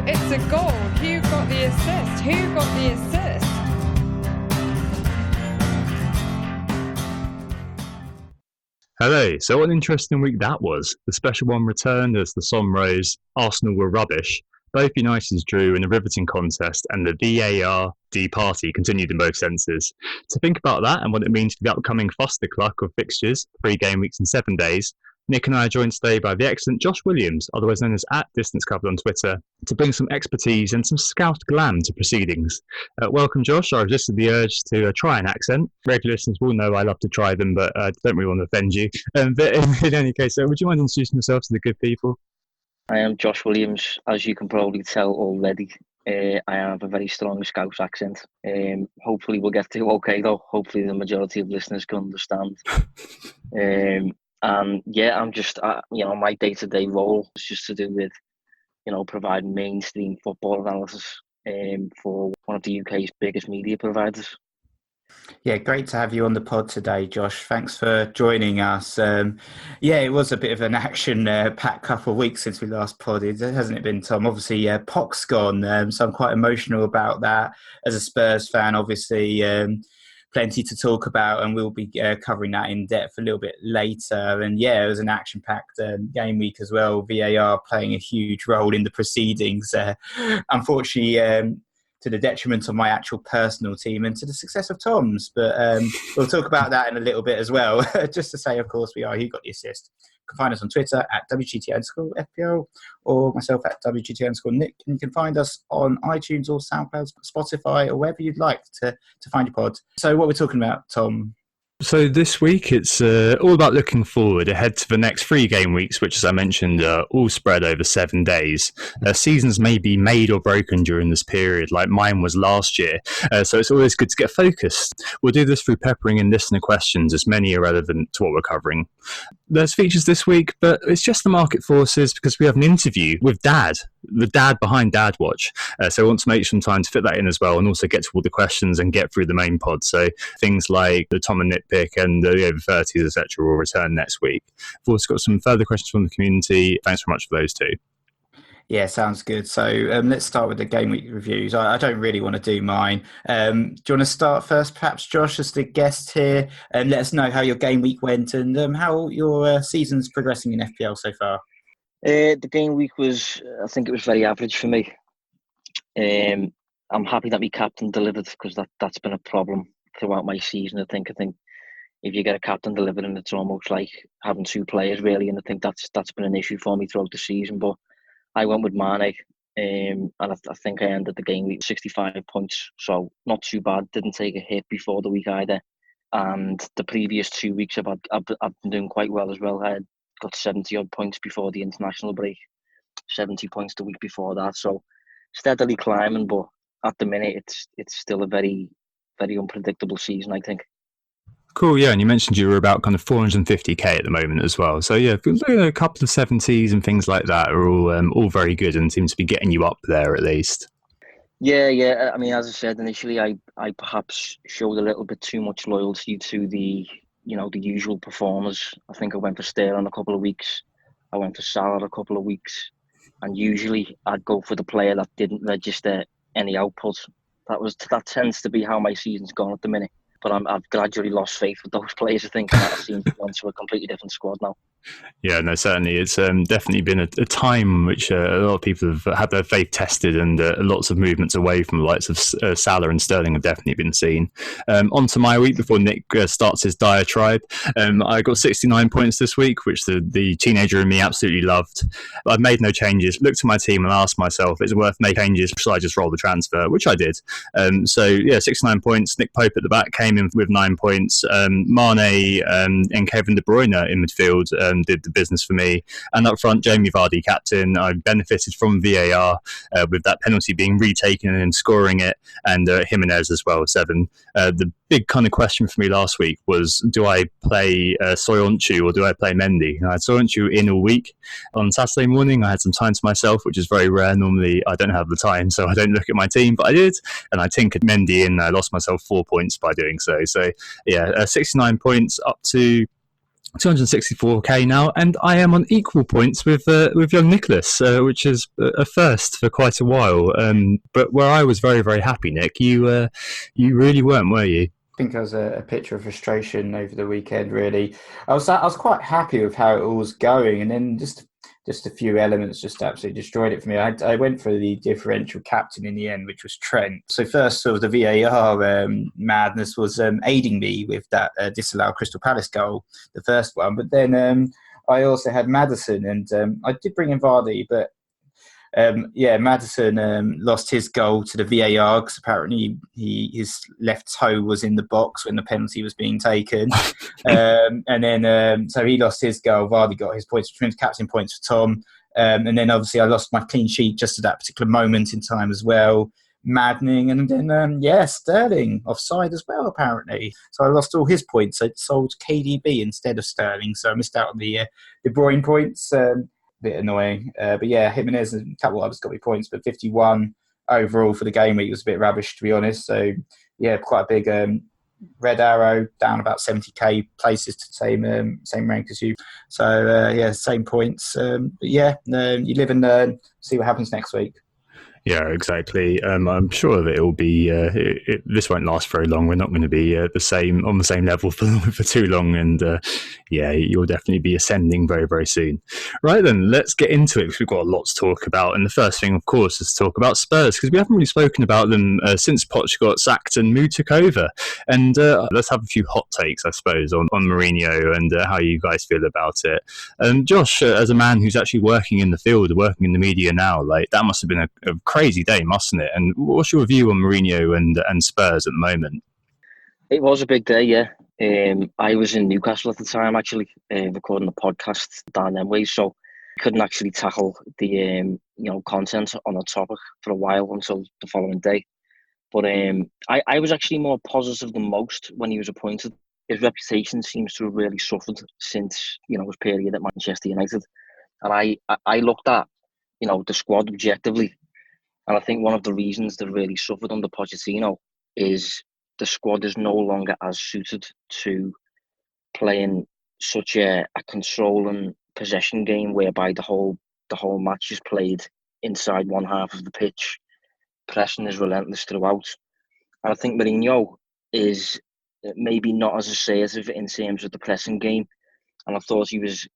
It's a goal. Who got the assist? Who got the assist? Hello. So what an interesting week that was. The special one returned as the sun rose. Arsenal were rubbish. Both Uniteds drew in a riveting contest, and the VAR-D party continued in both senses. To think about that and what it means for the upcoming fustercluck of fixtures, 3 game weeks in 7 days, Nick and I are joined today by the excellent Josh Williams, otherwise known as @DistanceCovered on Twitter, to bring some expertise and some scout glam to proceedings. Welcome, Josh. I resisted the urge to try an accent. Regular listeners will know I love to try them, but I don't really want to offend you. But in any case, would you mind introducing yourself to the good people? I am Josh Williams. As you can probably tell already, I have a very strong Scouse accent. Hopefully we'll get to okay though. Hopefully the majority of listeners can understand. And yeah, I'm just, my day-to-day role is just to do with, providing mainstream football analysis for one of the UK's biggest media providers. Yeah, great to have you on the pod today, Josh. Thanks for joining us. It was a bit of an action-packed couple of weeks since we last podded, hasn't it been, Tom? Obviously, Poc's gone, so I'm quite emotional about that. As a Spurs fan, obviously, plenty to talk about, and we'll be covering that in depth a little bit later. And yeah, it was an action-packed game week as well. VAR playing a huge role in the proceedings. Unfortunately, to the detriment of my actual personal team and to the success of Tom's. But we'll talk about that in a little bit as well. Just to say, of course, we are Who Got the Assist. You can find us on Twitter @WGTA_FPL or myself @WGTA_Nick. And you can find us on iTunes or SoundCloud, Spotify, or wherever you'd like to find your pod. So what we're talking about, Tom? So this week it's all about looking forward ahead to the next 3 game weeks, which, as I mentioned, are all spread over 7 days. Seasons may be made or broken during this period, like mine was last year, so it's always good to get focused. We'll do this through peppering in listener questions, as many are relevant to what we're covering. There's features this week, but it's just the market forces because we have an interview with Dad, the dad behind Dad Watch. So I want to make some time to fit that in as well, and also get to all the questions and get through the main pod. So things like the Tom and Nick pick and the over 30s, etc., will return next week. We've also got some further questions from the community. Thanks very much for those too. Yeah, sounds good. So let's start with the game week reviews. I don't really want to do mine. Do you want to start first, perhaps, Josh, as the guest here, and let us know how your game week went and how your season's progressing in FPL so far? The game week was, I think it was very average for me. I'm happy that my captain delivered because that's been a problem throughout my season. I think if you get a captain delivering, it's almost like having 2 players really, and I think that's been an issue for me throughout the season. But I went with Mane, and I think I ended the game week 65 points, so not too bad. Didn't take a hit before the week either, and the previous 2 weeks I've been doing quite well as well. I had got 70 odd points before the international break, 70 points the week before that, so steadily climbing. But at the minute, it's still a very, very unpredictable season, I think. Cool, yeah, and you mentioned you were about kind of 450k at the moment as well. So yeah, a couple of 70s and things like that are all very good and seem to be getting you up there at least. Yeah. I mean, as I said initially, I perhaps showed a little bit too much loyalty to the usual performers. I think I went for Sterling a couple of weeks. I went for Salah a couple of weeks, and usually I'd go for the player that didn't register any output. That tends to be how my season's gone at the minute. But I've gradually lost faith with those players, I think, and that seems to be onto a completely different squad now. Yeah, no, certainly. It's definitely been a time which a lot of people have had their faith tested, and lots of movements away from the likes of Salah and Sterling have definitely been seen. On to my week before Nick starts his diatribe. I got 69 points this week, which the teenager in me absolutely loved. I've made no changes. Looked at my team and asked myself, is it worth making changes? Should I just roll the transfer? Which I did. 69 points. Nick Pope at the back came in with 9 points. Mane and Kevin De Bruyne in midfield did the business for me. And up front, Jamie Vardy captain. I benefited from VAR with that penalty being retaken and scoring it, and Jimenez as well, 7. The big kind of question for me last week was, do I play Soyuncu or do I play Mendy? I had Soyuncu in all week. On Saturday morning, I had some time to myself, which is very rare. Normally, I don't have the time, so I don't look at my team, but I did. And I tinkered Mendy in. I lost myself 4 points by doing so. So, yeah, 69 points up to 264k now, and I am on equal points with young Nicholas, which is a first for quite a while. But where I was very, very happy, Nick, you really weren't, were you? I think I was a picture of frustration over the weekend. Really, I was quite happy with how it all was going, and then just a few elements just absolutely destroyed it for me. I went for the differential captain in the end, which was Trent. So first, sort of the VAR madness was aiding me with that disallowed Crystal Palace goal, the first one. But then I also had Maddison, and I did bring in Vardy, but Maddison lost his goal to the VAR because apparently his left toe was in the box when the penalty was being taken. So he lost his goal. Vardy got his points, which means captain points for Tom. And then obviously I lost my clean sheet just at that particular moment in time as well. Maddening. And then, Sterling offside as well, apparently. So I lost all his points. I sold KDB instead of Sterling. So I missed out on the De Bruyne points. Bit annoying, but yeah, Jimenez and a couple of others got me points, but 51 overall for the game week was a bit rubbish, to be honest. So yeah, quite a big red arrow, down about 70k places to same rank as you. So same points. You live and learn. See what happens next week. Yeah, exactly. I'm sure that it will be. This won't last very long. We're not going to be on the same level for too long, and you'll definitely be ascending very, very soon. Right then, let's get into it because we've got a lot to talk about. And the first thing, of course, is to talk about Spurs because we haven't really spoken about them since Poch got sacked and Mu took over. And let's have a few hot takes, I suppose, on Mourinho and how you guys feel about it. Josh, as a man who's actually working in the field, working in the media now, like that must have been a crazy day, mustn't it? And what's your view on Mourinho and Spurs at the moment? It was a big day, yeah. I was in Newcastle at the time, actually, recording a podcast down them ways, so I couldn't actually tackle the content on the topic for a while until the following day. But I was actually more positive than most when he was appointed. His reputation seems to have really suffered since his period at Manchester United, and I looked at the squad objectively. And I think one of the reasons they really suffered under Pochettino is the squad is no longer as suited to playing such a controlling possession game whereby the whole match is played inside one half of the pitch. Pressing is relentless throughout. And I think Mourinho is maybe not as assertive in terms of the pressing game. And I thought he was,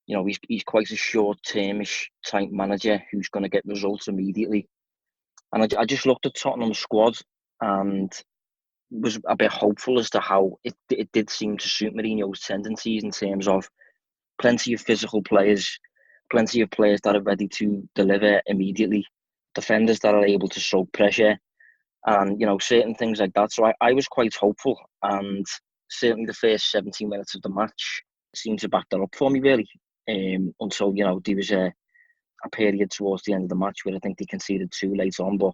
he's quite a short-termish type manager who's going to get results immediately. And I just looked at Tottenham's squad and was a bit hopeful as to how it did seem to suit Mourinho's tendencies in terms of plenty of physical players, plenty of players that are ready to deliver immediately, defenders that are able to soak pressure, and certain things like that. So I was quite hopeful, and certainly the first 17 minutes of the match seemed to back that up for me, really, until there was a period towards the end of the match where I think they conceded 2 late on, but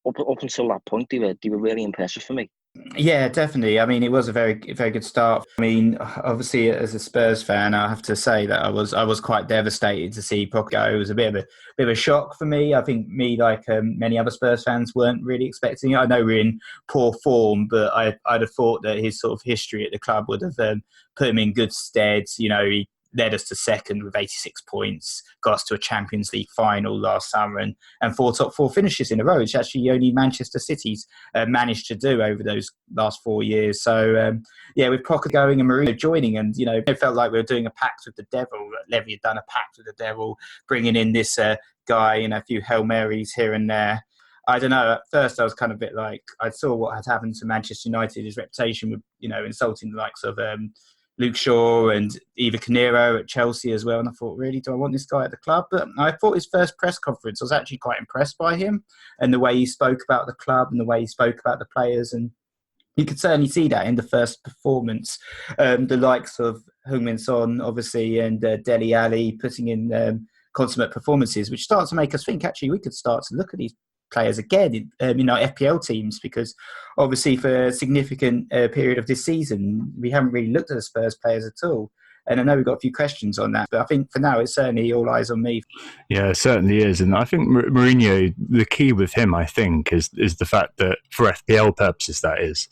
up until that point they were really impressive for me. Yeah, definitely. I mean, it was a very, very good start. I mean, obviously, as a Spurs fan, I have to say that I was quite devastated to see Poch go. It was a bit of a shock for me. I think me, like many other Spurs fans, weren't really expecting it. I know we're in poor form, but I'd have thought that his sort of history at the club would have put him in good stead. He led us to second with 86 points, got us to a Champions League final last summer and 4 top 4 finishes in a row, which actually only Manchester City's managed to do over those last 4 years. So, with Poch going and Mourinho joining, and, it felt like we were doing a pact with the devil. Levy had done a pact with the devil, bringing in this guy and a few Hail Marys here and there. I don't know. At first, I was kind of a bit like, I saw what had happened to Manchester United, his reputation with, insulting the likes of Luke Shaw and Eva Canero at Chelsea as well. And I thought, really, do I want this guy at the club? But I thought his first press conference, I was actually quite impressed by him and the way he spoke about the club and the way he spoke about the players. And you could certainly see that in the first performance. The likes of Heung-min Son, obviously, and Dele Alli putting in consummate performances, which starts to make us think, actually, we could start to look at these players again in FPL teams, because obviously for a significant period of this season we haven't really looked at the Spurs players at all. And I know we've got a few questions on that, but I think for now it's certainly all eyes on me. Yeah, it certainly is. And I think Mourinho, the key with him, I think, is the fact that for FPL purposes, that is,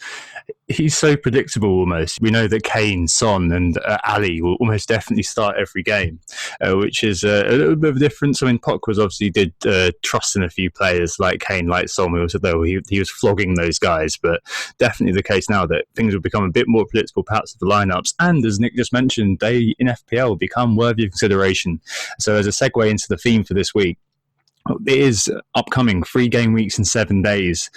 he's so predictable almost. We know that Kane, Son, and Ali will almost definitely start every game, which is a little bit of a difference. I mean, Poch was obviously did trust in a few players like Kane, like Son. We also though he was flogging those guys, but definitely the case now that things will become a bit more predictable, perhaps, with the lineups. And as Nick just mentioned, they in FPL become worthy of consideration. So as a segue into the theme for this week, it is upcoming 3 game weeks in 7 days.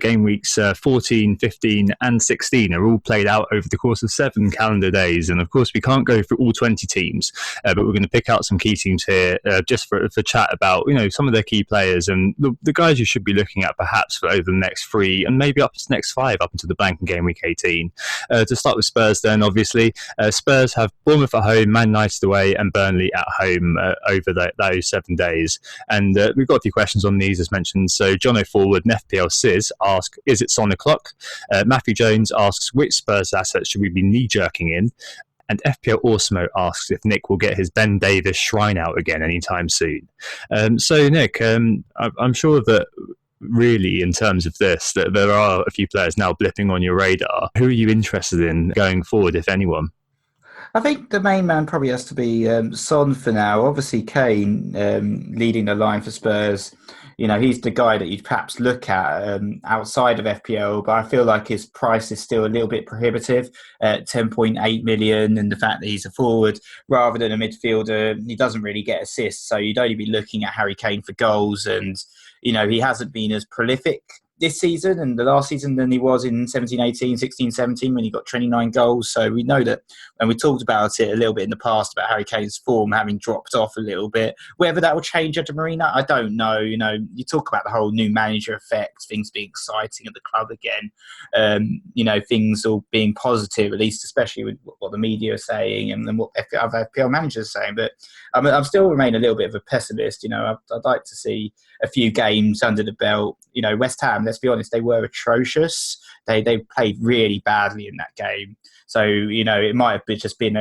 Game weeks 14, 15 and 16 are all played out over the course of 7 calendar days. And of course, we can't go through all 20 teams, but we're going to pick out some key teams here just for chat about, some of their key players and the guys you should be looking at perhaps for over the next 3 and maybe up to the next 5 up into the bank in game week 18. To start with Spurs then, obviously, Spurs have Bournemouth at home, Man United away and Burnley at home over those 7 days. And we've got a few questions on these, as mentioned. So, John O'Forward and FPL Sis ask, is it Son o'clock? Matthew Jones asks, which Spurs assets should we be knee-jerking in? And FPL Orsmo asks if Nick will get his Ben Davies shrine out again anytime soon. So, Nick, I'm sure that really in terms of this, that there are a few players now blipping on your radar. Who are you interested in going forward, if anyone? I think the main man probably has to be Son for now. Obviously, Kane leading the line for Spurs. He's the guy that you'd perhaps look at outside of FPL, but I feel like his price is still a little bit prohibitive at 10.8 million. And the fact that he's a forward rather than a midfielder, he doesn't really get assists. So you'd only be looking at Harry Kane for goals. And, he hasn't been as prolific this season and the last season than he was in 17-18, 16-17 when he got 29 goals. So we know that, and we talked about it a little bit in the past about Harry Kane's form having dropped off a little bit. Whether that will change under Mourinho, I don't know. You talk about the whole new manager effect, things being exciting at the club again. Things all being positive, at least especially with what the media are saying and what other FPL managers are saying. But I'm still remain a little bit of a pessimist. I'd like to see a few games under the belt. West Ham, let's be honest, they were atrocious. They played really badly in that game. So, it might have just been,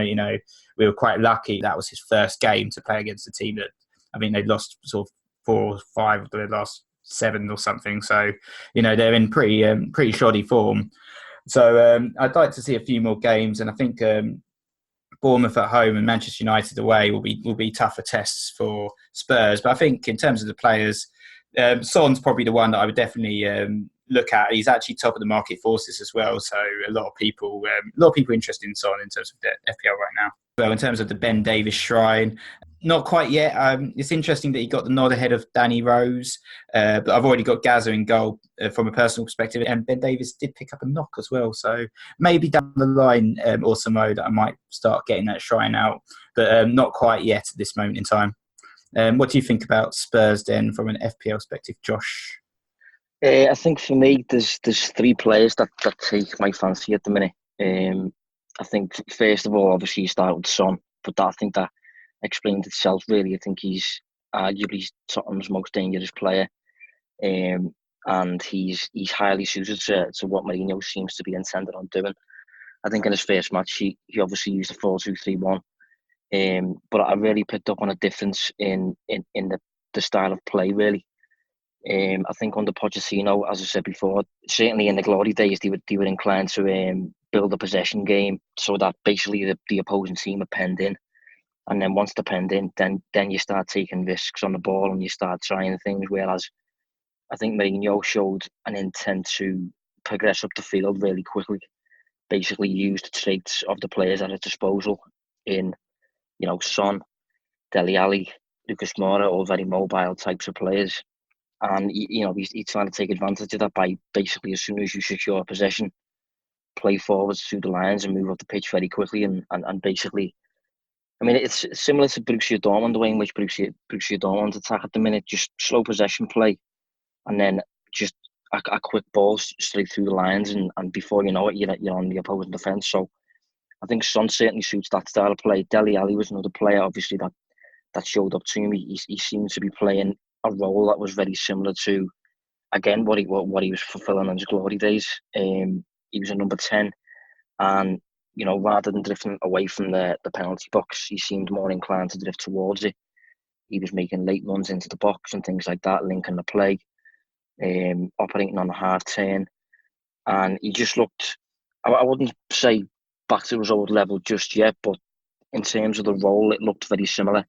we were quite lucky that was his first game to play against a team that, I mean, they'd lost sort of 4 or 5 of their last 7 or something. So, they're in pretty shoddy form. So I'd like to see a few more games. And I think Bournemouth at home and Manchester United away will be tougher tests for Spurs. But I think in terms of the players, Son's probably the one that I would definitely look at. He's actually top of the market forces as well. So a lot of people interested in Son in terms of the FPL right now. Well, in terms of the Ben Davies shrine, not quite yet. It's interesting that he got the nod ahead of Danny Rose, but I've already got Gaza in goal from a personal perspective, and Ben Davies did pick up a knock as well. So maybe down the line, Orsamo, that I might start getting that shrine out, but not quite yet at this moment in time. What do you think about Spurs then from an FPL perspective, Josh? I think for me, there's 3 players that take my fancy at the minute. I think first of all, obviously you start with Son, but I think that explains itself really. I think he's arguably Tottenham's most dangerous player, and he's highly suited to what Mourinho seems to be intended on doing. I think in his first match he obviously used a 4-2-3-1. But I really picked up on a difference in the style of play, really. I think under Pochettino, as I said before, certainly in the glory days, they were inclined to build a possession game so that basically the opposing team are penned in. And then once they're penned in, then you start taking risks on the ball and you start trying things. Whereas I think Mourinho showed an intent to progress up the field really quickly, basically use the traits of the players at his disposal in Son, Dele Alli, Lucas Moura, all very mobile types of players. And, he's trying to take advantage of that by basically, as soon as you secure possession, play forwards through the lines and move up the pitch very quickly. And basically, I mean, it's similar to Borussia Dortmund, the way in which Borussia Dortmund attack at the minute, just slow possession play. And then just a quick ball straight through the lines. And before you know it, you're on the opposing defence. So I think Son certainly suits that style of play. Dele Alli was another player, obviously, that showed up to me. He seemed to be playing a role that was very similar to, again, what he was fulfilling in his glory days. He was a number 10, and rather than drifting away from the penalty box, he seemed more inclined to drift towards it. He was making late runs into the box and things like that, linking the play, operating on a half turn. And he just looked, I wouldn't say back to his old level just yet, but in terms of the role, it looked very similar.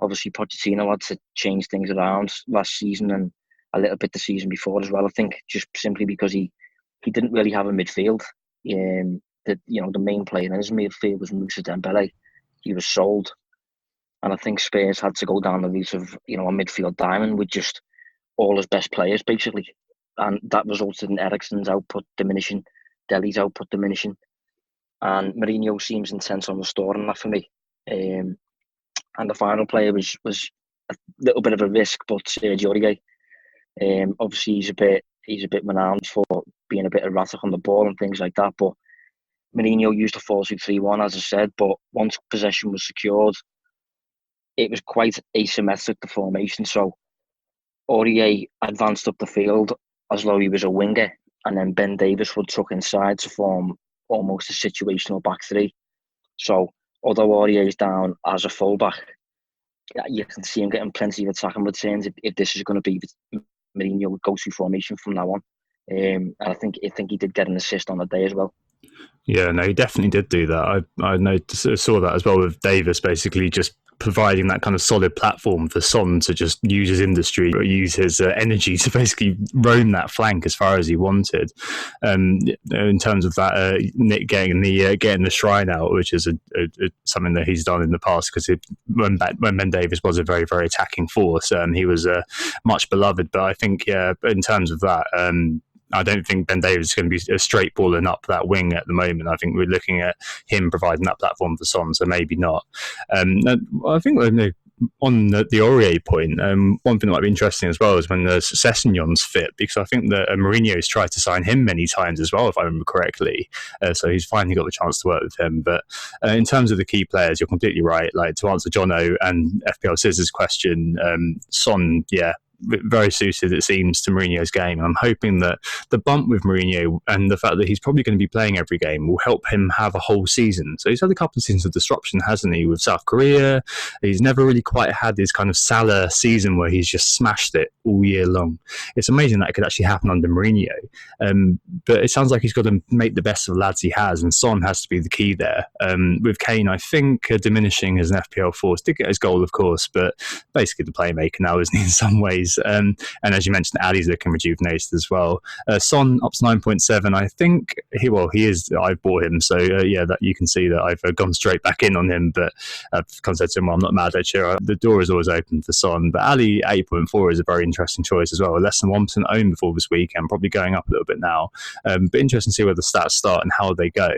Obviously, Pochettino had to change things around last season and a little bit the season before as well, I think, just simply because he didn't really have a midfield. The main player in his midfield was Moussa Dembele. He was sold. And I think Spurs had to go down the route of, a midfield diamond with just all his best players, basically. And that resulted in Eriksen's output diminishing, Dele's output diminishing. And Mourinho seems intent on restoring that for me. And the final player was a little bit of a risk, but Sergio Aurier. Obviously, he's a bit renowned for being a bit erratic on the ball and things like that. But Mourinho used a 4-2-3-1, as I said. But once possession was secured, it was quite asymmetric, the formation. So Aurier advanced up the field as though he was a winger, and then Ben Davies would tuck inside to form almost a situational back three. So although Aurier is down as a fullback, you can see him getting plenty of attacking returns if this is going to be Mourinho's go-to formation from now on. And I think he did get an assist on the day as well. Yeah, no, he definitely did do that. I saw that as well with Davis, basically just providing that kind of solid platform for Son to just use his industry, or use his energy to basically roam that flank as far as he wanted. In terms of that, Nick getting the shrine out, which is something that he's done in the past, because when Ben Davies was a very, very attacking force, he was much beloved. But I think, in terms of that, I don't think Ben Davies is going to be straight balling up that wing at the moment. I think we're looking at him providing that platform for Son, so maybe not. I think on the Aurier point, one thing that might be interesting as well is when the Sessegnon's fit, because I think that Mourinho's tried to sign him many times as well, if I remember correctly. So he's finally got the chance to work with him. But in terms of the key players, you're completely right. Like, to answer Jono and FPL Scissors' question, Son, very suited, it seems, to Mourinho's game. I'm hoping that the bump with Mourinho and the fact that he's probably going to be playing every game will help him have a whole season. So he's had a couple of seasons of disruption, hasn't he, with South Korea? He's never really quite had this kind of Salah season where he's just smashed it all year long. It's amazing that it could actually happen under Mourinho. But it sounds like he's got to make the best of the lads he has, and Son has to be the key there. With Kane, I think, diminishing as an FPL force, did get his goal, of course, but basically the playmaker now, isn't he, in some ways? And as you mentioned, Ali's looking rejuvenated as well. Son up to 9.7. I think he is. I've bought him, so that you can see that I've gone straight back in on him. But I've said to him, well, I'm not mad at you. The door is always open for Son. But Ali 8.4 is a very interesting choice as well. Less than 1% owned before this weekend, probably going up a little bit now. But interesting to see where the stats start and how they go.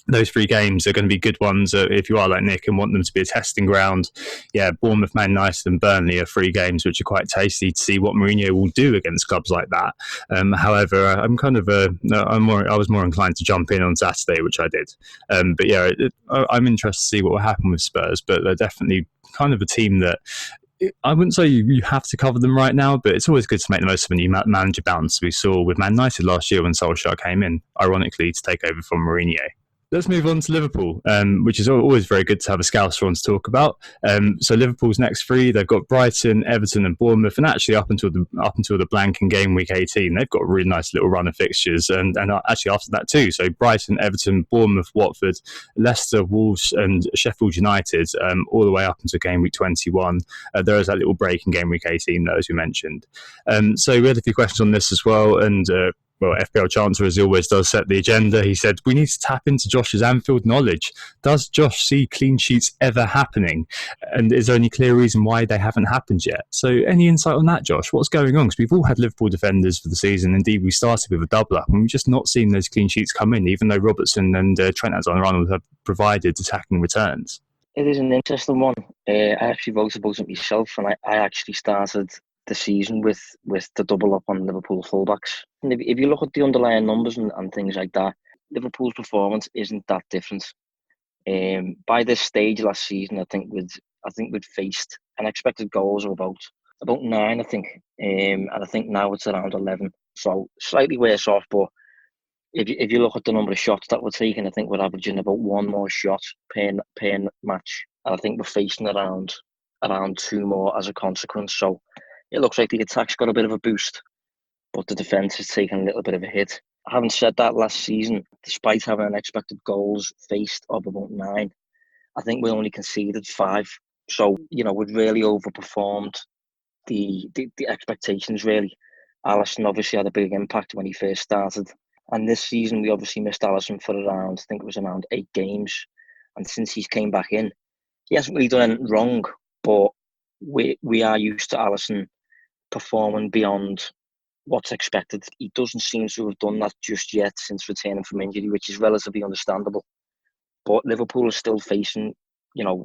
Those 3 games are going to be good ones if you are like Nick and want them to be a testing ground. Bournemouth, Man United and Burnley are 3 games which are quite tasty to see what Mourinho will do against clubs like that. However, I'm kind of I was more inclined to jump in on Saturday, which I did. I'm interested to see what will happen with Spurs, but they're definitely kind of a team that I wouldn't say you have to cover them right now, but it's always good to make the most of a new manager bounce. We saw with Man United last year when Solskjaer came in, ironically, to take over from Mourinho. Let's move on to Liverpool, which is always very good to have a Scouser on to talk about. So Liverpool's next 3, they've got Brighton, Everton and Bournemouth, and actually up until the blank in game week 18, they've got a really nice little run of fixtures, and actually after that too. So Brighton, Everton, Bournemouth, Watford, Leicester, Wolves and Sheffield United, all the way up until game week 21. There is that little break in game week 18 though, as we mentioned. So we had a few questions on this as well, and FPL Chancellor, as he always does, set the agenda. He said, we need to tap into Josh's Anfield knowledge. Does Josh see clean sheets ever happening? And is there any clear reason why they haven't happened yet? So any insight on that, Josh? What's going on? Because we've all had Liverpool defenders for the season. Indeed, we started with a double up and we've just not seen those clean sheets come in, even though Robertson and Trent Alexander-Arnold have provided attacking returns. It is an interesting one. I actually wrote about it myself, and I actually started the season with the double up on Liverpool fullbacks. And if you look at the underlying numbers and things like that, Liverpool's performance isn't that different. By this stage last season, I think we'd faced unexpected goals of about 9, I think, and I think now it's around 11. So slightly worse off, but if you look at the number of shots that we're taking, I think we're averaging about one more shot per match. And I think we're facing around 2 more as a consequence. So it looks like the attack's got a bit of a boost, but the defence is taking a little bit of a hit. Having said that, last season, despite having unexpected goals faced of about 9, I think we only conceded 5. So, we'd really overperformed the expectations, really. Alisson obviously had a big impact when he first started. And this season, we obviously missed Alisson for around 8 games. And since he's came back in, he hasn't really done anything wrong, but we are used to Alisson performing beyond what's expected. He doesn't seem to have done that just yet since returning from injury, which is relatively understandable. But Liverpool is still facing,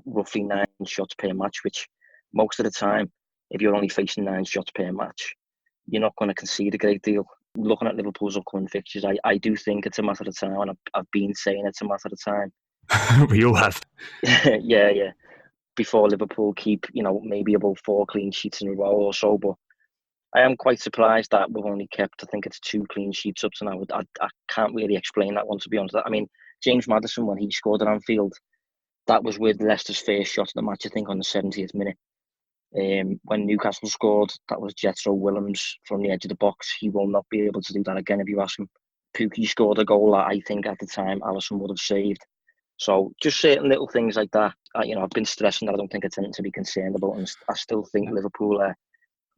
roughly 9 shots per match, which most of the time, if you're only facing 9 shots per match, you're not going to concede a great deal. Looking at Liverpool's upcoming fixtures, I do think it's a matter of time, and I've been saying it's a matter of time. We all have. Yeah. Before Liverpool keep, maybe about 4 clean sheets in a row or so, but I am quite surprised that we've only kept, I think it's 2 clean sheets up to now. I can't really explain that one, to be honest. I mean, James Maddison, when he scored at Anfield, that was with Leicester's first shot of the match, I think, on the 70th minute. When Newcastle scored, that was Jethro Willems from the edge of the box. He will not be able to do that again if you ask him. Pukki scored a goal that I think at the time Alisson would have saved. So just certain little things like that. I've been stressing that I don't think it's anything to be concerned about, and I still think Liverpool are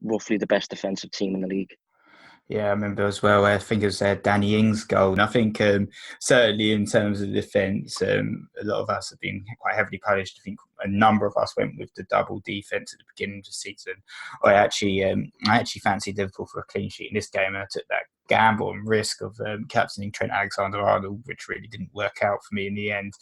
roughly the best defensive team in the league. Yeah, I remember as well. I think it was Danny Ings' goal. And I think certainly in terms of defence, a lot of us have been quite heavily punished. I think a number of us went with the double defence at the beginning of the season. I actually fancied Liverpool for a clean sheet in this game, and I took that gamble and risk of captaining Trent Alexander-Arnold, which really didn't work out for me in the end.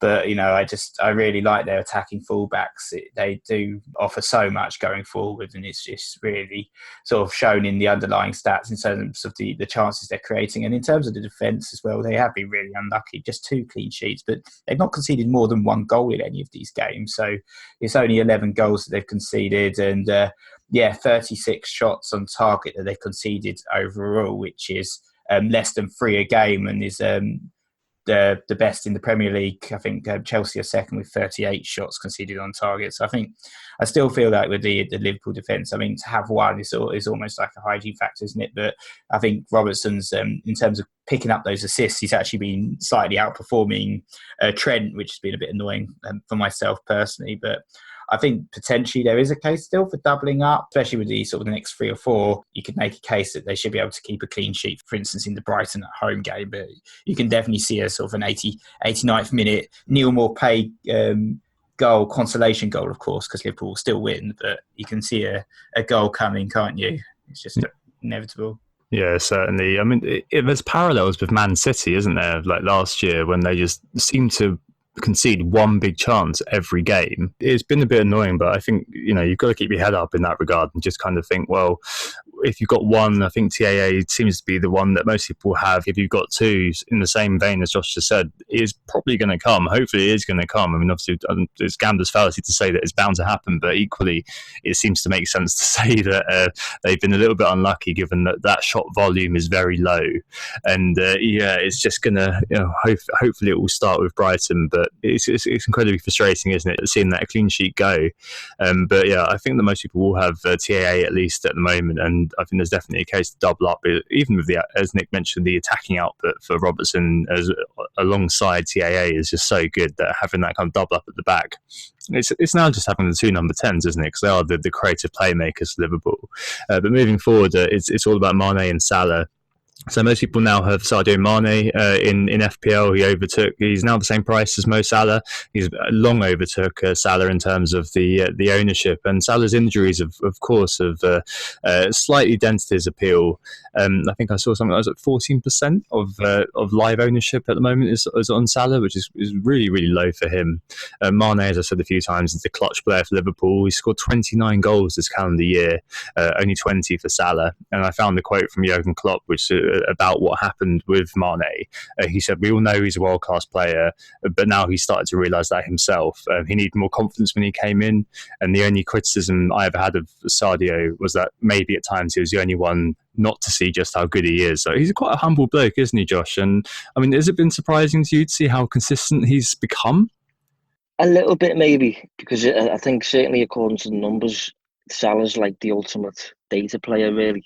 But I really like their attacking fullbacks. They do offer so much going forward, and it's just really sort of shown in the underlying stats in terms of the chances they're creating, and in terms of the defence as well. They have been really unlucky, just 2 clean sheets, but they've not conceded more than 1 goal in any of these games. So it's only 11 goals that they've conceded, and 36 shots on target that they've conceded overall, which is less than 3 a game, and is the best in the Premier League. I think Chelsea are second with 38 shots conceded on target. So I still feel like with the Liverpool defence, I mean, to have 1 is almost like a hygiene factor, isn't it? But I think Robertson's, in terms of picking up those assists, he's actually been slightly outperforming Trent, which has been a bit annoying for myself personally. But I think potentially there is a case still for doubling up, especially with the sort of the next 3 or 4. You could make a case that they should be able to keep a clean sheet, for instance, in the Brighton at home game. But you can definitely see a sort of an 89th minute Neil Maupay goal, consolation goal, of course, because Liverpool will still win. But you can see a goal coming, can't you? It's just inevitable. Yeah, certainly. I mean, there's parallels with Man City, isn't there? Like last year when they just seemed to concede 1 big chance every game. It's been a bit annoying, but I think you've got to keep your head up in that regard and just kind of think, well, if you've got 1, I think TAA seems to be the one that most people have. If you've got 2, in the same vein as Josh just said, it is probably going to come. Hopefully it is going to come. I mean, obviously it's gambler's fallacy to say that it's bound to happen, but equally it seems to make sense to say that they've been a little bit unlucky given that shot volume is very low. And it's just going to, hopefully it will start with Brighton, but it's incredibly frustrating, isn't it, seeing that clean sheet go. But yeah, I think that most people will have TAA at least at the moment, and I think there's definitely a case to double up, even with as Nick mentioned, the attacking output for Robertson alongside TAA is just so good that having that kind of double up at the back, it's now just having the 2 number 10s, isn't it? Because they are the creative playmakers for Liverpool. But moving forward, it's all about Mane and Salah. So most people now have Sadio Mane in FPL. He's now the same price as Mo Salah. He's long overtook Salah in terms of the ownership. And Salah's injuries, of course, have slightly dented his appeal. I think I saw something that was at 14% of live ownership at the moment is on Salah, which is really, really low for him. Mane, as I said a few times, is the clutch player for Liverpool. He scored 29 goals this calendar year, only 20 for Salah. And I found the quote from Jurgen Klopp, which about what happened with Mane. He said, we all know he's a world-class player, but now he's started to realise that himself. He needed more confidence when he came in, and the only criticism I ever had of Sadio was that maybe at times he was the only one not to see just how good he is. So he's quite a humble bloke, isn't he, Josh? And I mean, has it been surprising to you to see how consistent he's become? A little bit, maybe, because I think certainly according to the numbers, Salah's like the ultimate data player, really.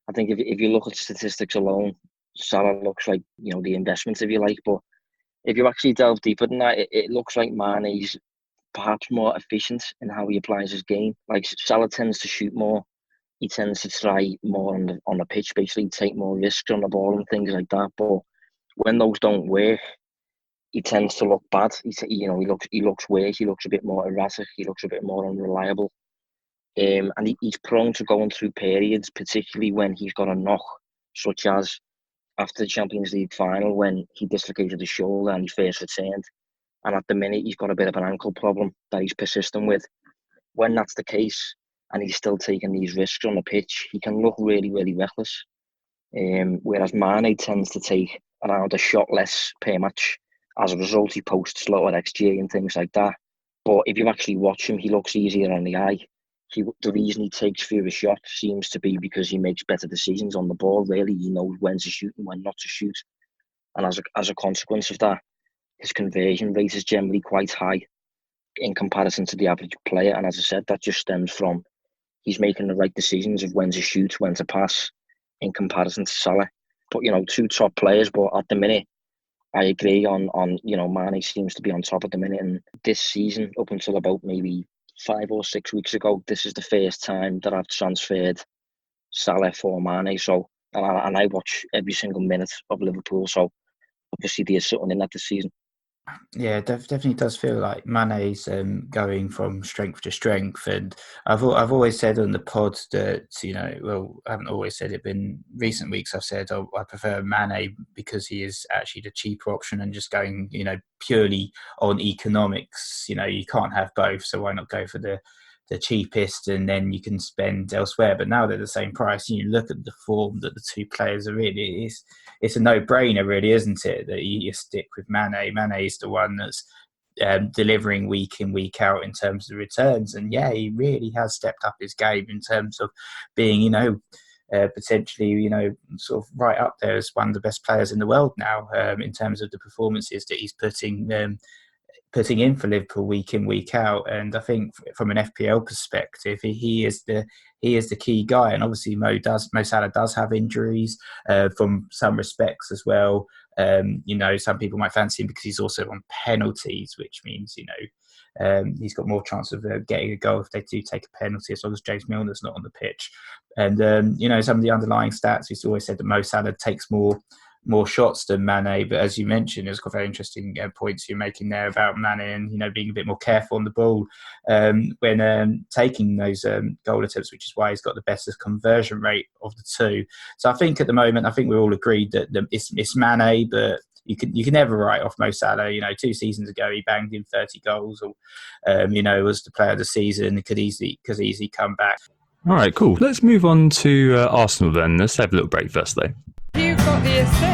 I think if you look at statistics alone, Salah looks like, the investment, if you like. But if you actually delve deeper than that, it looks like Mane's perhaps more efficient in how he applies his game. Like, Salah tends to shoot more. He tends to try more on the pitch, basically take more risks on the ball and things like that. But when those don't work, he tends to look bad. He looks weak. He looks a bit more erratic. He looks a bit more unreliable. And he's prone to going through periods, particularly when he's got a knock, such as after the Champions League final when he dislocated his shoulder and he first returned. And at the minute, he's got a bit of an ankle problem that he's persistent with. When that's the case, and he's still taking these risks on the pitch, he can look really, really reckless. Whereas Mane tends to take around a shot less per match. As a result, he posts lower XG and things like that. But if you actually watch him, he looks easier on the eye. The reason he takes fewer shots seems to be because he makes better decisions on the ball, really. He knows when to shoot and when not to shoot. And as a consequence of that, his conversion rate is generally quite high in comparison to the average player. And as I said, that just stems from he's making the right decisions of when to shoot, when to pass, in comparison to Salah. But, two top players, but at the minute, I agree on Mane seems to be on top at the minute. And this season, up until about maybe 5 or 6 weeks ago, this is the first time that I've transferred Salah for Mane. So, and I watch every single minute of Liverpool. So, obviously, there's something in that this season. Yeah, definitely does feel like Mane's going from strength to strength, and I've always said on the pod that I haven't always said it, but in recent weeks I've said I prefer Mane because he is actually the cheaper option, and just going purely on economics, you can't have both, so why not go for the cheapest and then you can spend elsewhere. But now they're the same price, you look at the form that the two players are really, it's a no-brainer, really, isn't it, that you stick with Mane. Mane is the one that's delivering week in, week out in terms of the returns. And yeah, he really has stepped up his game in terms of being, potentially, sort of right up there as one of the best players in the world now, in terms of the performances that he's putting in for Liverpool week in, week out. And I think from an FPL perspective, he is the key guy. And obviously Mo Salah does have injuries from some respects as well. Some people might fancy him because he's also on penalties, which means he's got more chance of getting a goal if they do take a penalty, as long as James Milner's not on the pitch. And some of the underlying stats, we've always said that Mo Salah takes more shots than Mane, but as you mentioned, it's got very interesting points you're making there about Mane and being a bit more careful on the ball when taking those goal attempts, which is why he's got the best conversion rate of the two. So I think at the moment, we're all agreed that it's Mane, but you can never write off Mo Salah. 2 seasons ago he banged in 30 goals, or was the player of the season. Could easily come back. All right, cool. Let's move on to Arsenal then. Let's have a little break first, though. Who got the assist?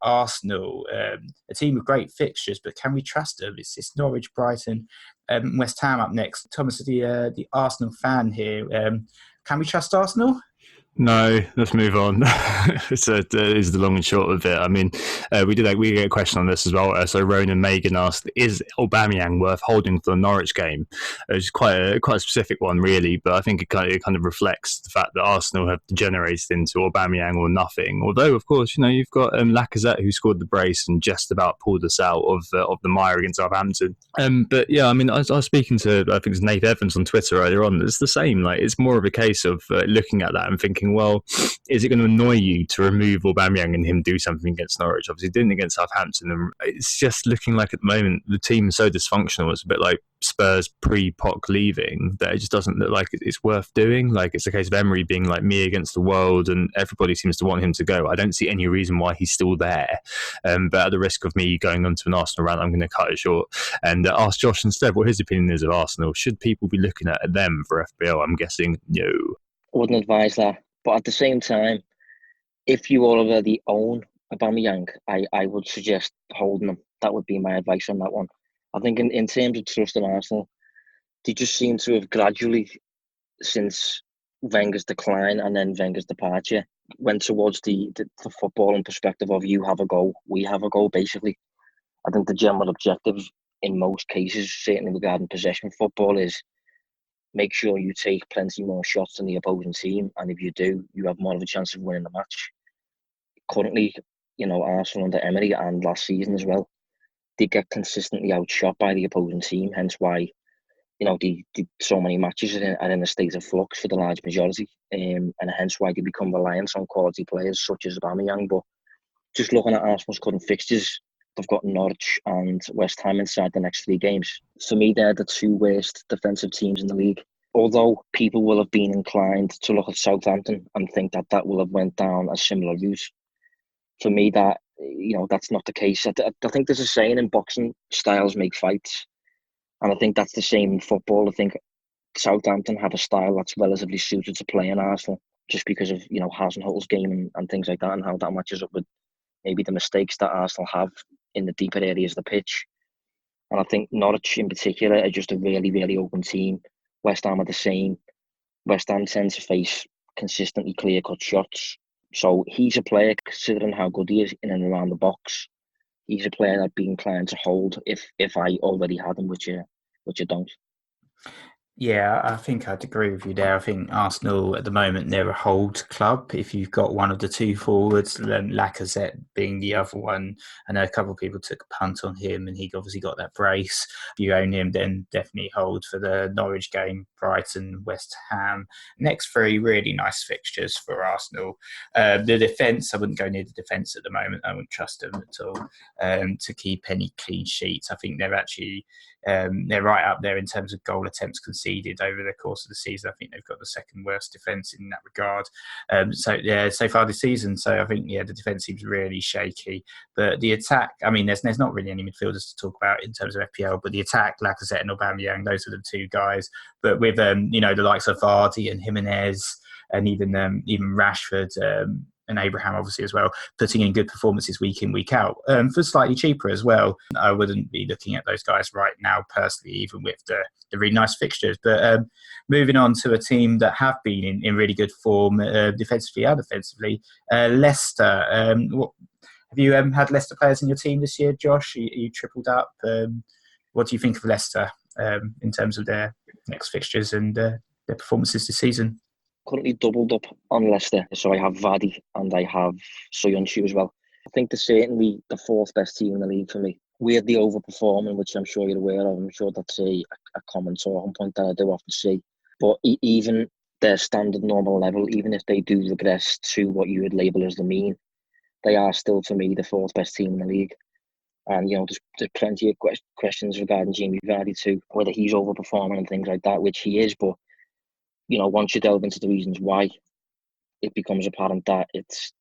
Arsenal, a team with great fixtures, but can we trust them? It's Norwich, Brighton, West Ham up next. Thomas, the Arsenal fan here. Can we trust Arsenal? No, let's move on. It's the long and short of it. We get a question on this as well. So Ronan Megan asked, is Aubameyang worth holding for the Norwich game? It's quite a specific one, really, but I think it kind of reflects the fact that Arsenal have degenerated into Aubameyang or nothing. Although, of course, you've got Lacazette, who scored the brace and just about pulled us out of the mire against Southampton. But yeah, I was speaking to, I think it was Nate Evans on Twitter earlier on. It's the same. It's more of a case of looking at that and thinking, well, is it going to annoy you to remove Aubameyang and him do something against Norwich? Obviously, he didn't against Southampton. And it's just looking like at the moment the team is so dysfunctional. It's a bit like Spurs pre-Poch leaving, that it just doesn't look like it's worth doing. It's a case of Emery being like me against the world, and everybody seems to want him to go. I don't see any reason why he's still there. But at the risk of me going on to an Arsenal rant, I'm going to cut it short and ask Josh instead what his opinion is of Arsenal. Should people be looking at them for FPL? I'm guessing no. I wouldn't advise that. But at the same time, if you already own Aubameyang, I would suggest holding him. That would be my advice on that one. I think in terms of trust in Arsenal, they just seem to have gradually, since Wenger's decline and then Wenger's departure, went towards the footballing perspective of you have a goal, we have a goal, basically. I think the general objective in most cases, certainly regarding possession football, is make sure you take plenty more shots than the opposing team, and if you do, you have more of a chance of winning the match. Currently, Arsenal under Emery and last season as well, they get consistently outshot by the opposing team, hence why so many matches are in a state of flux for the large majority, and hence why they become reliant on quality players such as Aubameyang. But just looking at Arsenal's current fixtures, they've got Norwich and West Ham inside the next 3 games. For me, they're the 2 worst defensive teams in the league. Although people will have been inclined to look at Southampton and think that will have went down a similar route, for me, that's not the case. I think there's a saying in boxing, styles make fights. And I think that's the same in football. I think Southampton have a style that's relatively suited to play in Arsenal, just because of, Hasenhutl's game and things like that, and how that matches up with maybe the mistakes that Arsenal have in the deeper areas of the pitch. And I think Norwich in particular are just a really, really open team. West Ham are the same. West Ham tend to face consistently clear-cut shots. So he's a player, considering how good he is in and around the box, he's a player I'd be inclined to hold if I already had him, which you don't. Yeah, I think I'd agree with you there. I think Arsenal at the moment, they're a hold club. If you've got one of the 2 forwards, then Lacazette being the other one, I know a couple of people took a punt on him and he obviously got that brace. If you own him, then definitely hold for the Norwich game, Brighton, West Ham. Next 3 really nice fixtures for Arsenal. The defence, I wouldn't go near the defence at the moment. I wouldn't trust them at all to keep any clean sheets. I think they're actually... they're right up there in terms of goal attempts conceded over the course of the season. I think they've got the 2nd worst defence in that regard. So far this season. So I think, the defence seems really shaky. But the attack, I mean, there's not really any midfielders to talk about in terms of FPL, but the attack, Lacazette and Aubameyang, those are the 2 guys. But with, the likes of Vardy and Jimenez and even Rashford, and Abraham obviously as well, putting in good performances week in, week out, for slightly cheaper as well. I wouldn't be looking at those guys right now personally, even with the really nice fixtures. But moving on to a team that have been in really good form, defensively and offensively, Leicester. Have you had Leicester players in your team this year, Josh? You tripled up. What do you think of Leicester in terms of their next fixtures and their performances this season? Currently doubled up on Leicester, so I have Vardy and I have Soyuncu as well. I think they're certainly the 4th best team in the league for me. Weirdly overperforming, which I'm sure you're aware of. I'm sure that's a common talking point that I do often see. But even their standard normal level, even if they do regress to what you would label as the mean, they are still, for me, the 4th best team in the league. And, there's plenty of questions regarding Jamie Vardy too, whether he's overperforming and things like that, which he is. But, once you delve into the reasons why, it becomes apparent that it's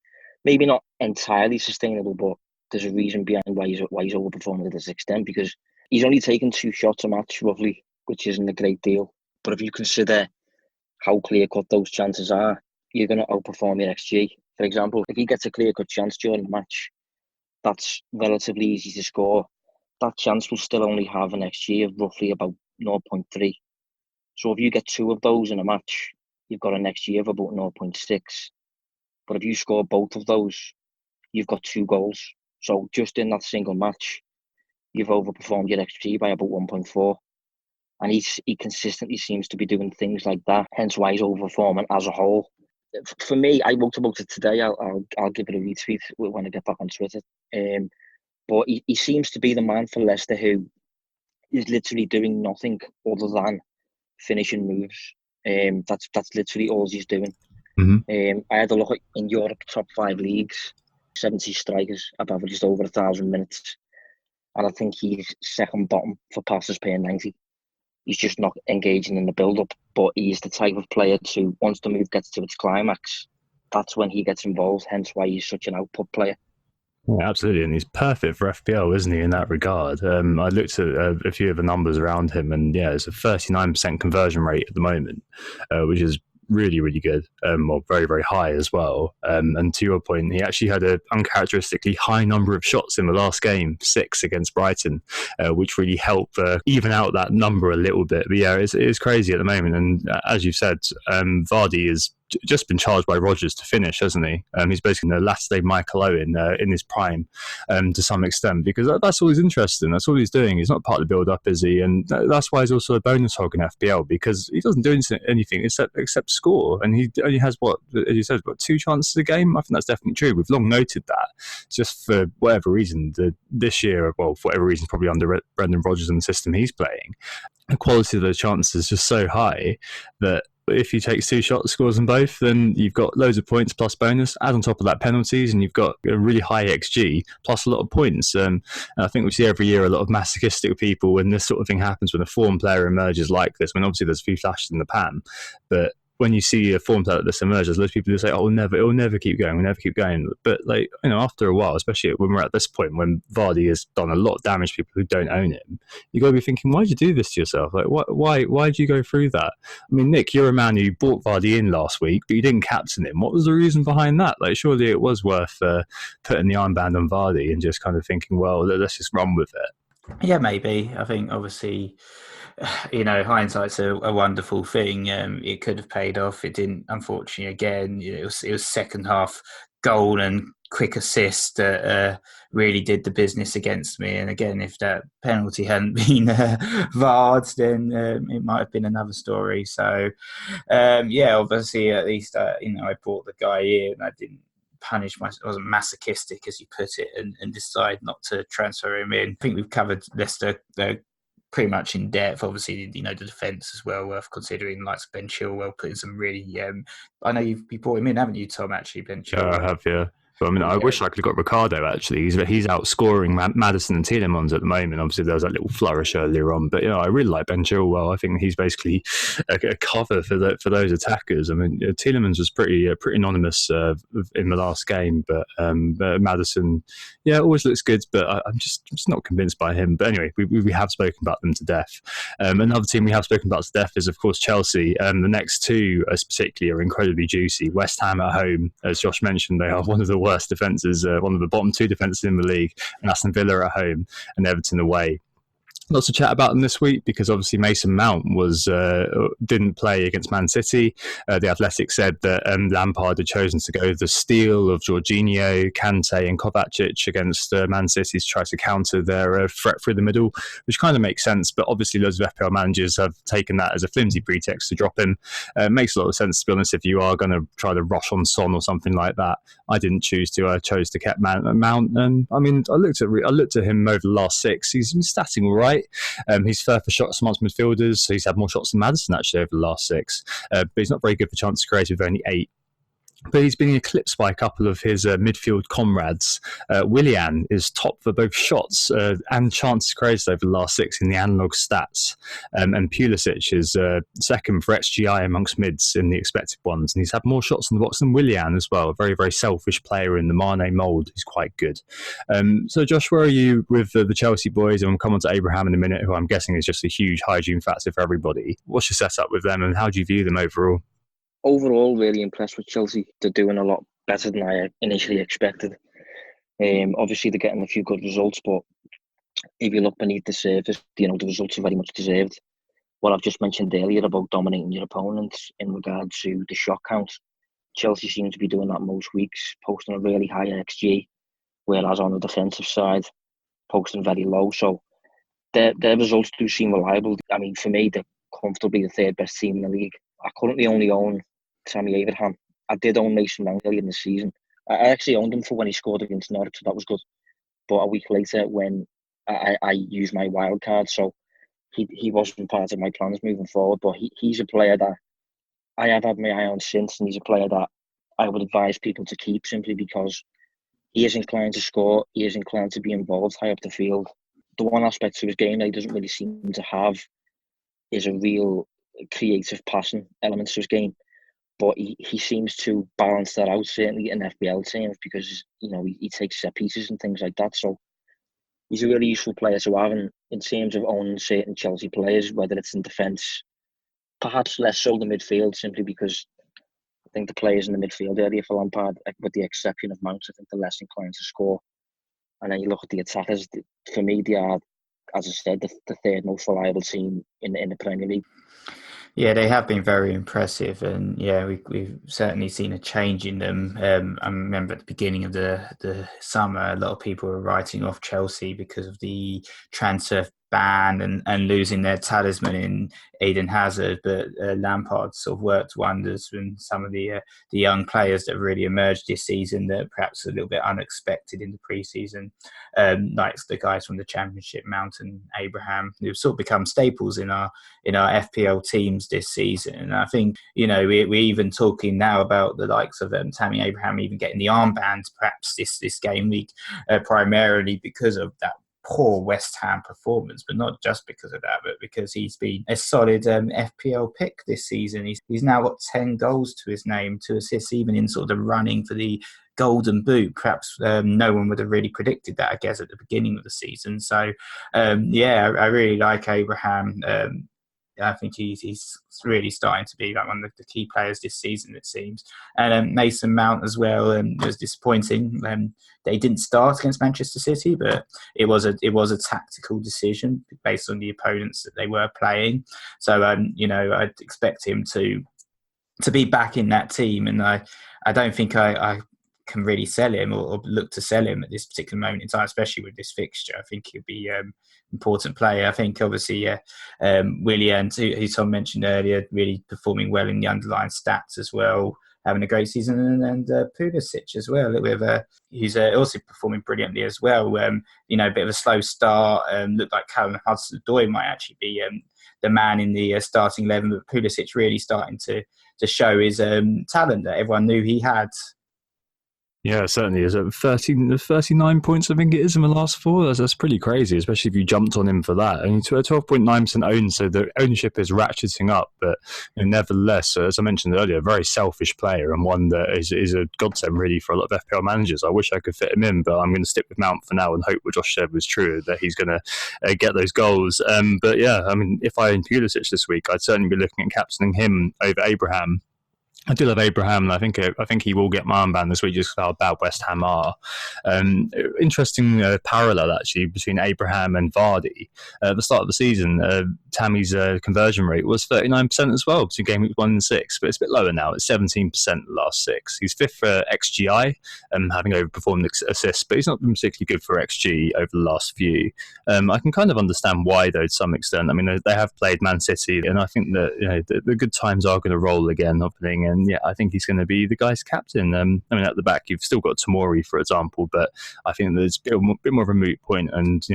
maybe not entirely sustainable, but there's a reason behind why he's overperforming to this extent, because he's only taken 2 shots a match, roughly, which isn't a great deal. But if you consider how clear-cut those chances are, you're going to outperform your XG. For example, if he gets a clear-cut chance during the match, that's relatively easy to score. That chance will still only have an XG of roughly about 0.3. So if you get 2 of those in a match, you've got an XG of about 0.6. But if you score both of those, you've got 2 goals. So just in that single match, you've overperformed your XG by about 1.4. And he consistently seems to be doing things like that, hence why he's overperforming as a whole. For me, I wrote about it today. I'll give it a retweet when I get back on Twitter. But he seems to be the man for Leicester who is literally doing nothing other than finishing moves. That's literally all he's doing. Mm-hmm. I had a look at in Europe top 5 leagues, 70 strikers have averaged over 1,000 minutes, and I think he's second bottom for passes per 90. He's just not engaging in the build-up, but he's the type of player to, once the move gets to its climax, that's when he gets involved, hence why he's such an output player. Yeah, absolutely, and he's perfect for FPL, isn't he, in that regard? I looked at a few of the numbers around him, and it's a 39% conversion rate at the moment, which is really, really good, or very, very high as well. And to your point, he actually had an uncharacteristically high number of shots in the last game, 6 against Brighton, which really helped even out that number a little bit. But yeah, it is crazy at the moment. And as you've said, Vardy has just been charged by Rodgers to finish, hasn't he? He's basically the last day Michael Owen in his prime, to some extent, because that's all he's interested in. That's all he's doing. He's not part of the build-up, is he? And that's why he's also a bonus hog in FPL, because he doesn't do anything except score. And he only has, as you said, 2 chances a game? I think that's definitely true. We've long noted that. Just for whatever reason, this year, for whatever reason, probably under Brendan Rodgers and the system he's playing, the quality of those chances is just so high that if he takes 2 shots, scores them both, then you've got loads of points plus bonus. Add on top of that penalties, and you've got a really high XG plus a lot of points. And I think we see every year a lot of masochistic people when this sort of thing happens, when a form player emerges like this. When obviously there's a few flashes in the pan, but when you see a form player like this emerge, there's loads of people who say, "Oh, it'll never keep going. We'll never keep going." But after a while, especially when we're at this point, when Vardy has done a lot of damage to people who don't own him, you got to be thinking, why did you do this to yourself? Like, why did you go through that? I mean, Nick, you're a man who bought Vardy in last week, but you didn't captain him. What was the reason behind that? Like, surely it was worth putting the armband on Vardy and just kind of thinking, well, let's just run with it. Yeah, maybe. I think obviously, hindsight's a wonderful thing. It could have paid off. It didn't, unfortunately. Again, it was second half goal and quick assist that really did the business against me. And again, if that penalty hadn't been VAR'd, then it might have been another story. So, obviously, at least I brought the guy in. I didn't punish I wasn't masochistic, as you put it, and decide not to transfer him in. I think we've covered Leicester pretty much in depth. Obviously, the defence as well, worth considering. Like Ben Chilwell putting some really. I know you brought him in, haven't you, Tom? Actually, Ben Chilwell. Yeah, I have. Yeah. But I mean, I wish I could have got Ricardo, actually. He's outscoring Maddison and Tielemans at the moment. Obviously, there was that little flourish earlier on. But, I really like Ben Chilwell. I think he's basically a cover for those attackers. I mean, Tielemans was pretty anonymous in the last game. But Maddison, always looks good. But I'm just not convinced by him. But anyway, we have spoken about them to death. Another team we have spoken about to death is, of course, Chelsea. The next two, particularly, are incredibly juicy. West Ham at home, as Josh mentioned, they are one of the worst defences, one of the bottom 2 defences in the league, and Aston Villa at home and Everton away. Lots to chat about them this week because obviously Mason Mount didn't play against Man City. The Athletic said that Lampard had chosen to go the steal of Jorginho, Kante and Kovacic against Man City to try to counter their threat through the middle, which kind of makes sense. But obviously loads of FPL managers have taken that as a flimsy pretext to drop him. It makes a lot of sense, to be honest, if you are going to try to rush on Son or something like that. I didn't choose to. I chose to keep Mount. And I mean, I looked at him over the last 6. He's been statting all right. He's third for shots amongst midfielders. So he's had more shots than Maddison actually over the last 6. But he's not very good for chances created with only 8. But he's been eclipsed by a couple of his midfield comrades. Willian is top for both shots and chances created over the last 6 in the analog stats. And Pulisic is second for XGI amongst mids in the expected ones. And he's had more shots in the box than Willian as well. A very, very selfish player in the Mane mould who's quite good. So, Josh, where are you with the Chelsea boys? And we'll come on to Abraham in a minute, who I'm guessing is just a huge hygiene factor for everybody. What's your setup with them and how do you view them overall? Overall, really impressed with Chelsea. They're doing a lot better than I initially expected. Obviously, they're getting a few good results, but if you look beneath the surface, the results are very much deserved. What I've just mentioned earlier about dominating your opponents in regard to the shot count, Chelsea seem to be doing that most weeks, posting a really high XG, whereas on the defensive side, posting very low. So their results do seem reliable. I mean, for me, they're comfortably the 3rd best team in the league. I currently only own Tammy Abraham. I did own Mason Mount earlier in the season. I actually owned him for when he scored against Norwich, so that was good. But a week later, when I used my wild card, so he wasn't part of my plans moving forward. But he's a player that I have had my eye on since, and he's a player that I would advise people to keep simply because he is inclined to score. He is inclined to be involved high up the field. The one aspect to his game that he doesn't really seem to have is a real creative passing element to his game. But he seems to balance that out, certainly in FPL teams, because he takes set pieces and things like that. So he's a really useful player to have in terms of owning certain Chelsea players, whether it's in defence, perhaps less so the midfield, simply because think the players in the midfield area for Lampard, with the exception of Mount, I think they're less inclined to score. And then you look at the attackers. For me, they are, as I said, the third most reliable team in the Premier League. Yeah, they have been very impressive, and yeah, we've certainly seen a change in them. I remember at the beginning of the summer, a lot of people were writing off Chelsea because of the transfer ban and losing their talisman in Eden Hazard, but Lampard sort of worked wonders from some of the young players that really emerged this season that perhaps a little bit unexpected in the pre-season, like the guys from the Championship, Mount and Abraham, who've sort of become staples in our FPL teams this season. And I think, we're even talking now about the likes of Tammy Abraham even getting the armbands perhaps this game week, primarily because of that poor West Ham performance, but not just because of that, but because he's been a solid FPL pick this season. He's now got 10 goals to his name, 2 assists, even in sort of the running for the Golden Boot. Perhaps no one would have really predicted that, I guess, at the beginning of the season. So, I really like Abraham. I think he's really starting to be like one of the key players this season, it seems. And Mason Mount as well. It was disappointing. They didn't start against Manchester City, but it was a tactical decision based on the opponents that they were playing. So I'd expect him to be back in that team, and I don't think I can really sell him or look to sell him at this particular moment in time, especially with this fixture. I think he'll be important player. I think obviously Willian, who Tom mentioned earlier, really performing well in the underlying stats as well, having a great season, and Pulisic as well, who's also performing brilliantly as well. A bit of a slow start. Looked like Callum Hudson-Odoi might actually be the man in the starting 11, but Pulisic really starting to show his talent that everyone knew he had. Yeah, certainly is. 39 points, I think it is, in the last 4. That's pretty crazy, especially if you jumped on him for that. And 12.9% owned, so the ownership is ratcheting up. But nevertheless, as I mentioned earlier, a very selfish player, and one that is a godsend really for a lot of FPL managers. I wish I could fit him in, but I'm going to stick with Mount for now and hope what Josh said was true, that he's going to get those goals. But yeah, I mean, if I owned Pulisic this week, I'd certainly be looking at captaining him over Abraham. I do love Abraham, and I think he will get my armband this week just for how bad West Ham are. Interesting parallel actually between Abraham and Vardy. At the start of the season, Tammy's conversion rate was 39% as well between game week 1 and 6, but it's a bit lower now. It's 17% the last 6. He's 5th for XGI, having overperformed assists, but he's not been particularly good for XG over the last few. I can kind of understand why, though, to some extent. I mean, they have played Man City, and I think that the good times are going to roll again, opening. And yeah, I think he's going to be the guy's captain. I mean, at the back, you've still got Tomori, for example, but I think there's a bit more of a moot point, and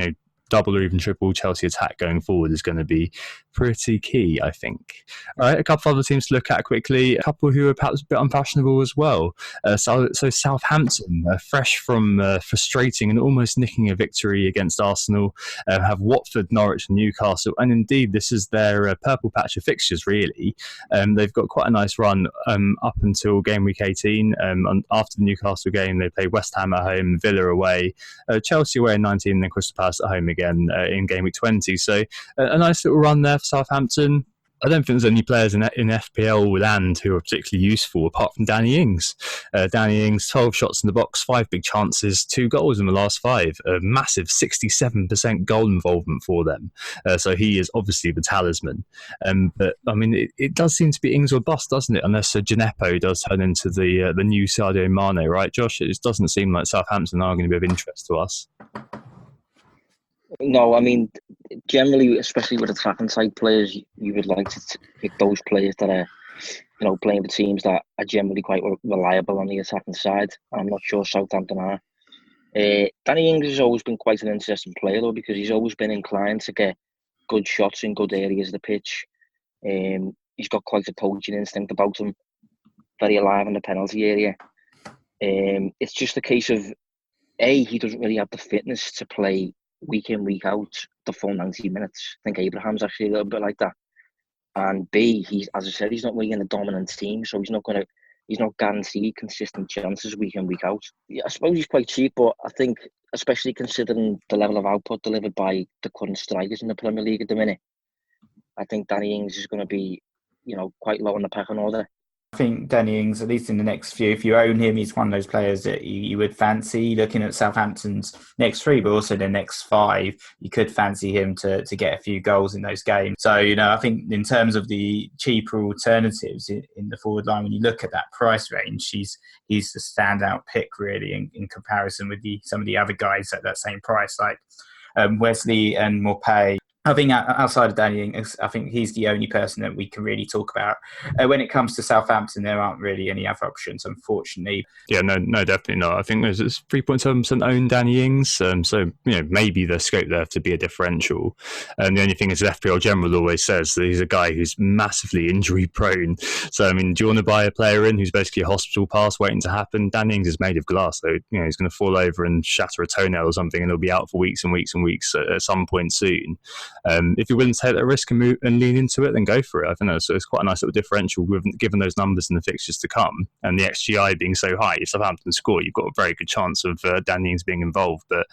double or even triple Chelsea attack going forward is going to be pretty key, I think. All right, a couple of other teams to look at quickly. A couple who are perhaps a bit unfashionable as well. So Southampton, fresh from frustrating and almost nicking a victory against Arsenal, have Watford, Norwich and Newcastle. And indeed, this is their purple patch of fixtures, really. They've got quite a nice run up until game week 18. After the Newcastle game, they play West Ham at home, Villa away, Chelsea away in 19, and then Crystal Palace at home again in game week 20. So a nice little run there for Southampton. I don't think there's any players in FPL land who are particularly useful apart from Danny Ings. Danny Ings, 12 shots in the box, 5 big chances, 2 goals in the last 5. A massive 67% goal involvement for them. So he is obviously the talisman. But I mean, it does seem to be Ings or bust, doesn't it? Unless Gineppo does turn into the new Sadio Mane, right, Josh? It doesn't seem like Southampton are going to be of interest to us. No, I mean, generally, especially with attacking side players, you would like to pick those players that are, playing for teams that are generally quite reliable on the attacking side. I'm not sure Southampton are. Danny Ings has always been quite an interesting player, though, because he's always been inclined to get good shots in good areas of the pitch. He's got quite a poaching instinct about him, very alive in the penalty area. It's just a case of, A, he doesn't really have the fitness to play week in, week out, the full 90 minutes. I think Abraham's actually a little bit like that. And B, as I said, he's not really in a dominant team, so he's not guaranteed consistent chances week in, week out. Yeah, I suppose he's quite cheap, but I think, especially considering the level of output delivered by the current strikers in the Premier League at the minute, I think Danny Ings is going to be, quite low in the pecking order. I think Danny Ings, at least in the next few, if you own him, he's one of those players that you would fancy. Looking at Southampton's next 3, but also the next 5, you could fancy him to get a few goals in those games. So, I think in terms of the cheaper alternatives in the forward line, when you look at that price range, he's the standout pick, really, in comparison with some of the other guys at that same price, like Wesley and Maupay. I think outside of Danny Ings, I think he's the only person that we can really talk about. When it comes to Southampton, there aren't really any other options, unfortunately. Yeah, no, definitely not. I think there's 3.7% owned Danny Ings, so maybe there's scope there to be a differential. And the only thing is, FPL General always says that he's a guy who's massively injury prone. So, do you want to buy a player in who's basically a hospital pass waiting to happen? Danny Ings is made of glass, so he's going to fall over and shatter a toenail or something, and he'll be out for weeks and weeks and weeks at some point soon. If you're willing to take that risk and lean into it, then go for it. I think it's quite a nice little differential given those numbers in the fixtures to come, and the XGI being so high. If Southampton score, you've got a very good chance of Danny Ings being involved. But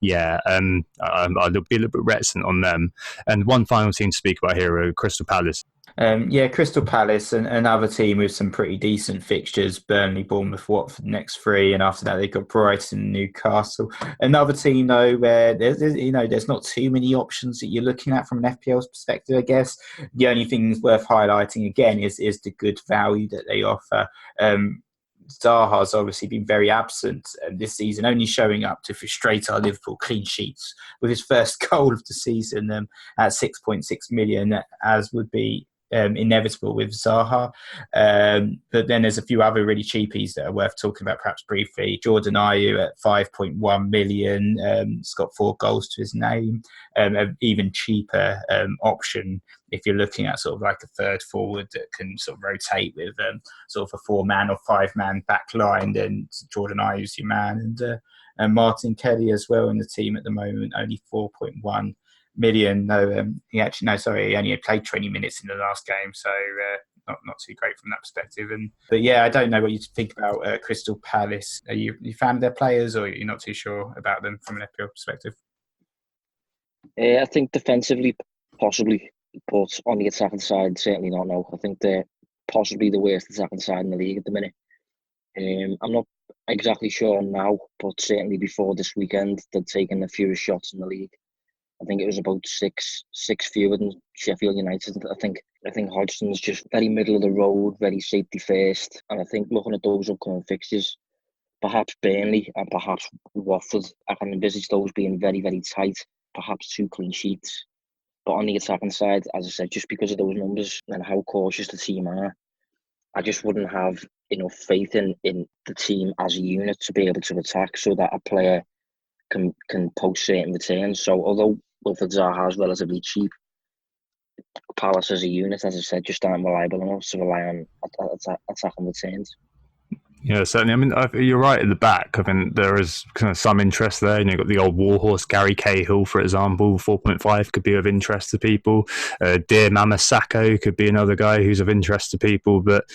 yeah, I'll be a little bit reticent on them. And one final team to speak about here are Crystal Palace. Crystal Palace, another team with some pretty decent fixtures. Burnley, Bournemouth, Watford next 3, and after that they've got Brighton, Newcastle. Another team though where there's not too many options that you're looking at from an FPL's perspective. I guess the only thing worth highlighting again is the good value that they offer. Zaha's obviously been very absent this season, only showing up to frustrate our Liverpool clean sheets with his first goal of the season at 6.6 million, as would be inevitable with Zaha. But then there's a few other really cheapies that are worth talking about perhaps briefly. Jordan Ayew at 5.1 million. He's got 4 goals to his name. An even cheaper option if you're looking at sort of like a third forward that can sort of rotate with sort of a 4-man or 5-man back line, then Jordan Ayew's your man. And Martin Kelly as well in the team at the moment, only 4.1 million. He only played 20 minutes in the last game, so not too great from that perspective. But yeah, I don't know what you think about Crystal Palace. Are you a fan of their players, or you're not too sure about them from an FPL perspective? I think defensively, possibly, but on the attacking side, certainly not. No, I think they're possibly the worst attacking side in the league at the minute. I'm not exactly sure now, but certainly before this weekend, they'd taken the fewest shots in the league. I think it was about six fewer than Sheffield United. I think Hodgson's just very middle of the road, very safety first. And I think looking at those upcoming fixtures, perhaps Burnley and perhaps Watford, I can envisage those being very, very tight, perhaps 2 clean sheets. But on the attacking side, as I said, just because of those numbers and how cautious the team are, I just wouldn't have enough faith in the team as a unit to be able to attack so that a player can post certain returns. So although Wilfried Zaha is relatively cheap, Palace as a unit, as I said, just aren't reliable enough to rely on attacking returns. Yeah, certainly. You're right at the back. There is kind of some interest there. You've got the old warhorse Gary Cahill, for example. 4.5 could be of interest to people. Dear Mama Sacco could be another guy who's of interest to people. But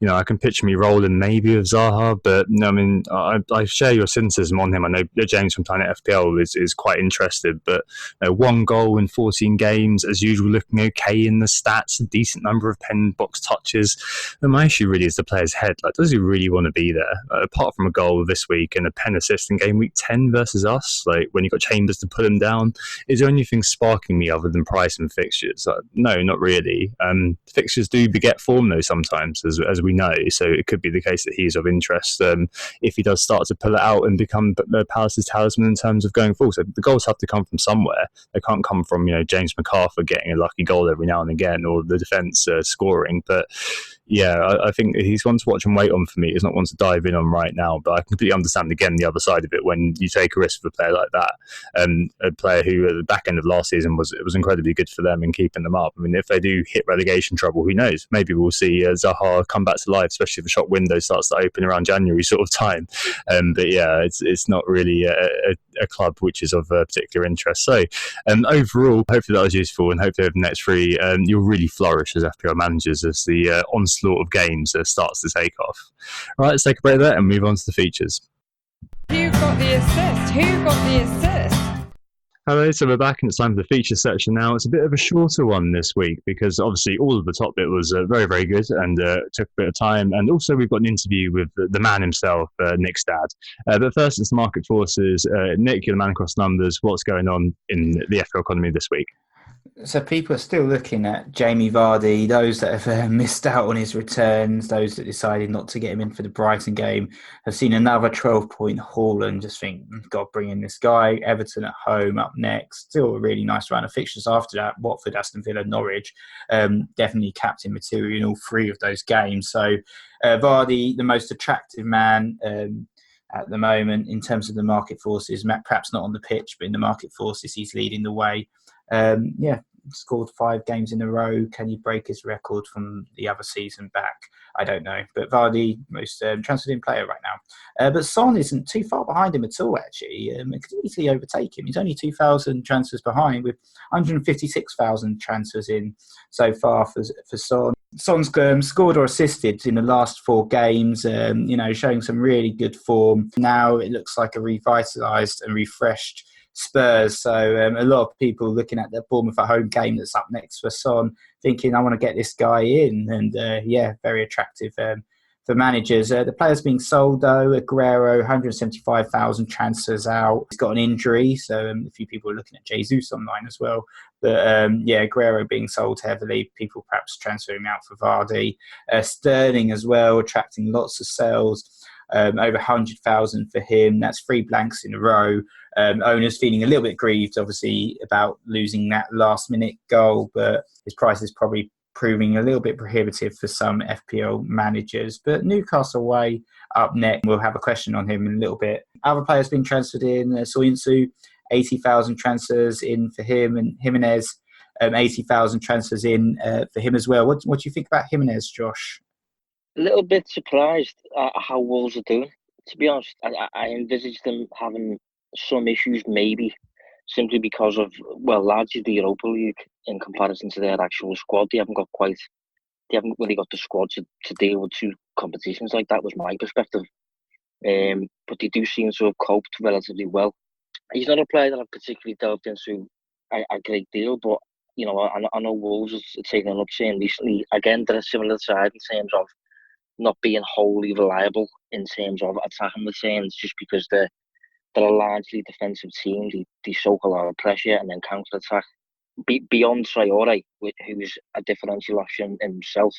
I can picture me rolling maybe with Zaha. But I share your cynicism on him. I know James from Planet FPL is quite interested. But 1 goal in 14 games, as usual, looking okay in the stats. A decent number of pen box touches. And my issue really is the player's head. Does he really want to be there? Apart from a goal this week and a pen assist in game week 10 versus us, when you've got Chambers to put him down, is there anything sparking me other than price and fixtures? No, not really. Fixtures do beget form though sometimes, as we know, so it could be the case that he's of interest if he does start to pull it out and become Palace's talisman in terms of going forward. So the goals have to come from somewhere. They can't come from James McArthur getting a lucky goal every now and again, or the defence scoring. But yeah, I think he's one to watch and wait on for me. He's not one to dive in on right now, but I completely understand again the other side of it when you take a risk with a player like that. A player who at the back end of last season was incredibly good for them in keeping them up. If they do hit relegation trouble, who knows? Maybe we'll see Zaha come back to life, especially if the shop window starts to open around January sort of time. But yeah, it's not really a club which is of particular interest. So overall, hopefully that was useful, and hopefully over the next 3 you'll really flourish as FPL managers as the onslaught of games starts to take off. All right, let's take a break there and move on to the features. Who got the assist? Hello, so we're back and it's time for the feature section now. It's a bit of a shorter one this week because obviously all of the top bit was very, very good and took a bit of time. And also we've got an interview with the man himself, Nick's dad. But first it's the market forces. Nick, you're the man across numbers. What's going on in the FPL economy this week? So people are still looking at Jamie Vardy, those that have missed out on his returns, those that decided not to get him in for the Brighton game, have seen another 12-point haul and just think, God, bring in this guy. Everton at home up next. Still a really nice round of fixtures after that. Watford, Aston Villa, Norwich. Definitely captain material in all three of those games. So Vardy, the most attractive man at the moment in terms of the market forces, perhaps not on the pitch, but in the market forces, he's leading the way. Scored 5 games in a row. Can he break his record from the other season back? I don't know. But Vardy, most transferred in player right now. But Son isn't too far behind him at all, actually. It could easily overtake him. He's only 2,000 transfers behind with 156,000 transfers in so far for Son. Son's scored or assisted in the last 4 games, showing some really good form. Now it looks like a revitalised and refreshed Spurs, so a lot of people looking at the Bournemouth at home game that's up next for Son, thinking I want to get this guy in, and very attractive for managers. The players being sold though, Aguero, 175,000 transfers out. He's got an injury, so a few people are looking at Jesus online as well. But Aguero being sold heavily, people perhaps transferring out for Vardy. Sterling as well, attracting lots of sales. Over 100,000 for him. That's 3 blanks in a row. Owners feeling a little bit grieved, obviously, about losing that last-minute goal, but his price is probably proving a little bit prohibitive for some FPL managers. But Newcastle away up next. We'll have a question on him in a little bit. Other players being transferred in. Soyuncu, 80,000 transfers in for him, and Jimenez, 80,000 transfers in for him as well. What do you think about Jimenez, Josh? A little bit surprised at how Wolves are doing. To be honest, I envisaged them having some issues, maybe simply because of, largely the Europa League in comparison to their actual squad. They haven't really got the squad to deal with 2 competitions like that, was my perspective. But they do seem to have coped relatively well. He's not a player that I've particularly delved into a great deal, but I know Wolves has taken an upturn recently. Again, they're a similar side in terms of not being wholly reliable in terms of attacking returns, just because they're a largely defensive team. They soak a lot of pressure and then counter-attack. Beyond Traore, who's a differential option in himself,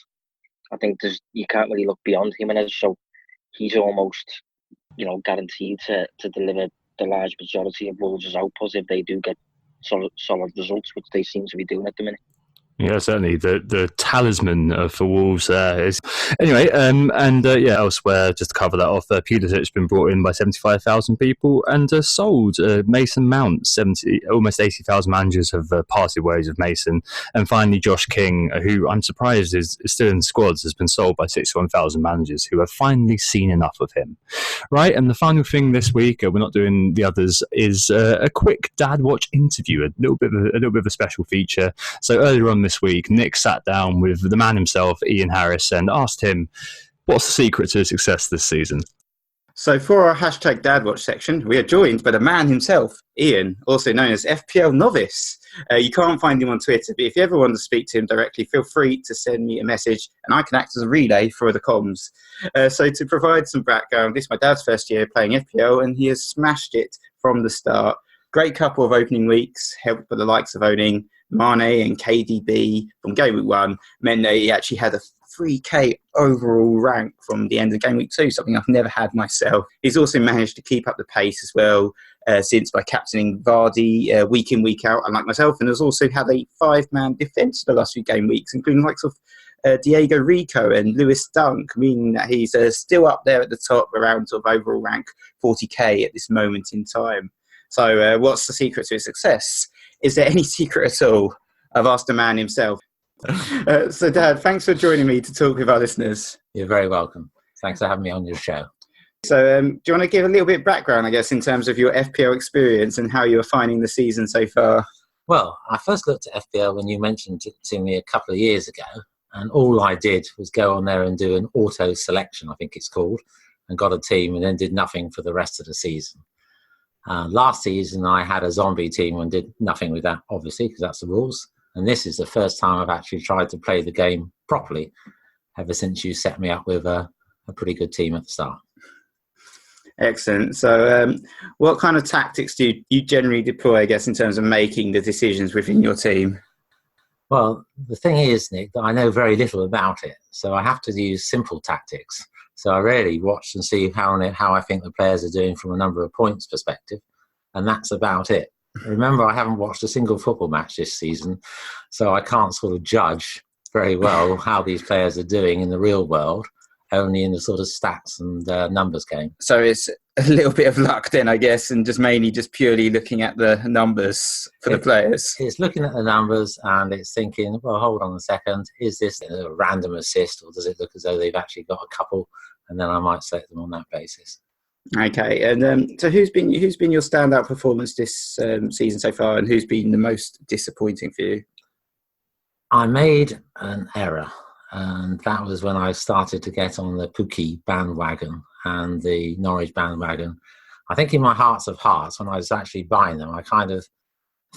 I think you can't really look beyond Jimenez, so he's almost guaranteed to deliver the large majority of Wolves' output if they do get solid results, which they seem to be doing at the minute. Yeah, certainly the talisman for Wolves is anyway. Elsewhere, just to cover that off, Pulisic's been brought in by 75,000 people and sold. Mason Mount, almost 80,000 managers have parted ways with Mason, and finally Josh King, who I'm surprised is still in squads, has been sold by 61,000 managers who have finally seen enough of him. Right, and the final thing this week, we're not doing the others, is a quick Dad Watch interview, a little bit of a special feature. So earlier on this week, Nick sat down with the man himself, Ian Harris, and asked him, what's the secret to success this season? So for our hashtag DadWatch section, we are joined by the man himself, Ian, also known as FPL Novice. You can't find him on Twitter, but if you ever want to speak to him directly, feel free to send me a message and I can act as a relay for the comms. So to provide some background, this is my dad's first year playing FPL and he has smashed it from the start. Great couple of opening weeks, helped by the likes of owning Mane and KDB from Game Week 1, meant that he actually had a 3k overall rank from the end of Game Week 2, something I've never had myself. He's also managed to keep up the pace as well since by captaining Vardy week in, week out, unlike myself, and has also had a 5-man defence for the last few game weeks, including the likes of Diego Rico and Lewis Dunk, meaning that he's still up there at the top around sort of overall rank 40k at this moment in time. So what's the secret to his success? Is there any secret at all? I've asked the man himself. So, Dad, thanks for joining me to talk with our listeners. You're very welcome. Thanks for having me on your show. So, do you want to give a little bit of background, I guess, in terms of your FPL experience and how you're finding the season so far? Well, I first looked at FPL when you mentioned it to me a couple of years ago, and all I did was go on there and do an auto selection, I think it's called, and got a team and then did nothing for the rest of the season. Last season, I had a zombie team and did nothing with that, obviously, because that's the rules. And this is the first time I've actually tried to play the game properly ever since you set me up with a pretty good team at the start. Excellent. So what kind of tactics do you generally deploy, I guess, in terms of making the decisions within your team? Well, the thing is, Nick, that I know very little about it. So I have to use simple tactics. So I really watch and see how I think the players are doing from a number of points perspective. And that's about it. Remember, I haven't watched a single football match this season, so I can't sort of judge very well how these players are doing in the real world, only in the sort of stats and numbers game. So it's a little bit of luck then, I guess, and mainly purely looking at the numbers for the players. It's looking at the numbers and it's thinking, well, hold on a second, is this a random assist, or does it look as though they've actually got a couple? And then I might select them on that basis. Okay, and so who's been your standout performance this season so far, and who's been the most disappointing for you? I made an error, and that was when I started to get on the Pookie bandwagon and the Norwich bandwagon. I think in my hearts of hearts, when I was actually buying them, I kind of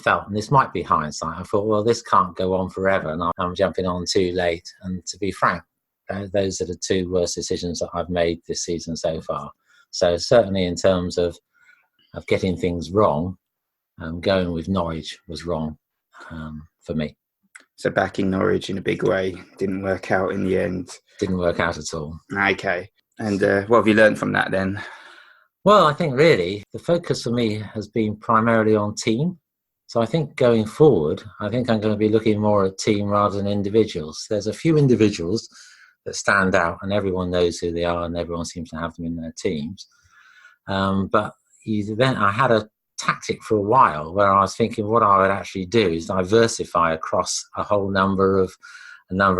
felt, and this might be hindsight, I thought, well, this can't go on forever, and I'm jumping on too late. And to be frank, those are the two worst decisions that I've made this season so far. So certainly in terms of getting things wrong, going with Norwich was wrong for me. So backing Norwich in a big way didn't work out in the end. Didn't work out at all. Okay. And what have you learned from that then? Well, I think really the focus for me has been primarily on team. So I think going forward, I think I'm going to be looking more at team rather than individuals. There's a few individuals that stand out and everyone knows who they are and everyone seems to have them in their teams. But then I had a tactic for a while where I was thinking what I would actually do is diversify across a number of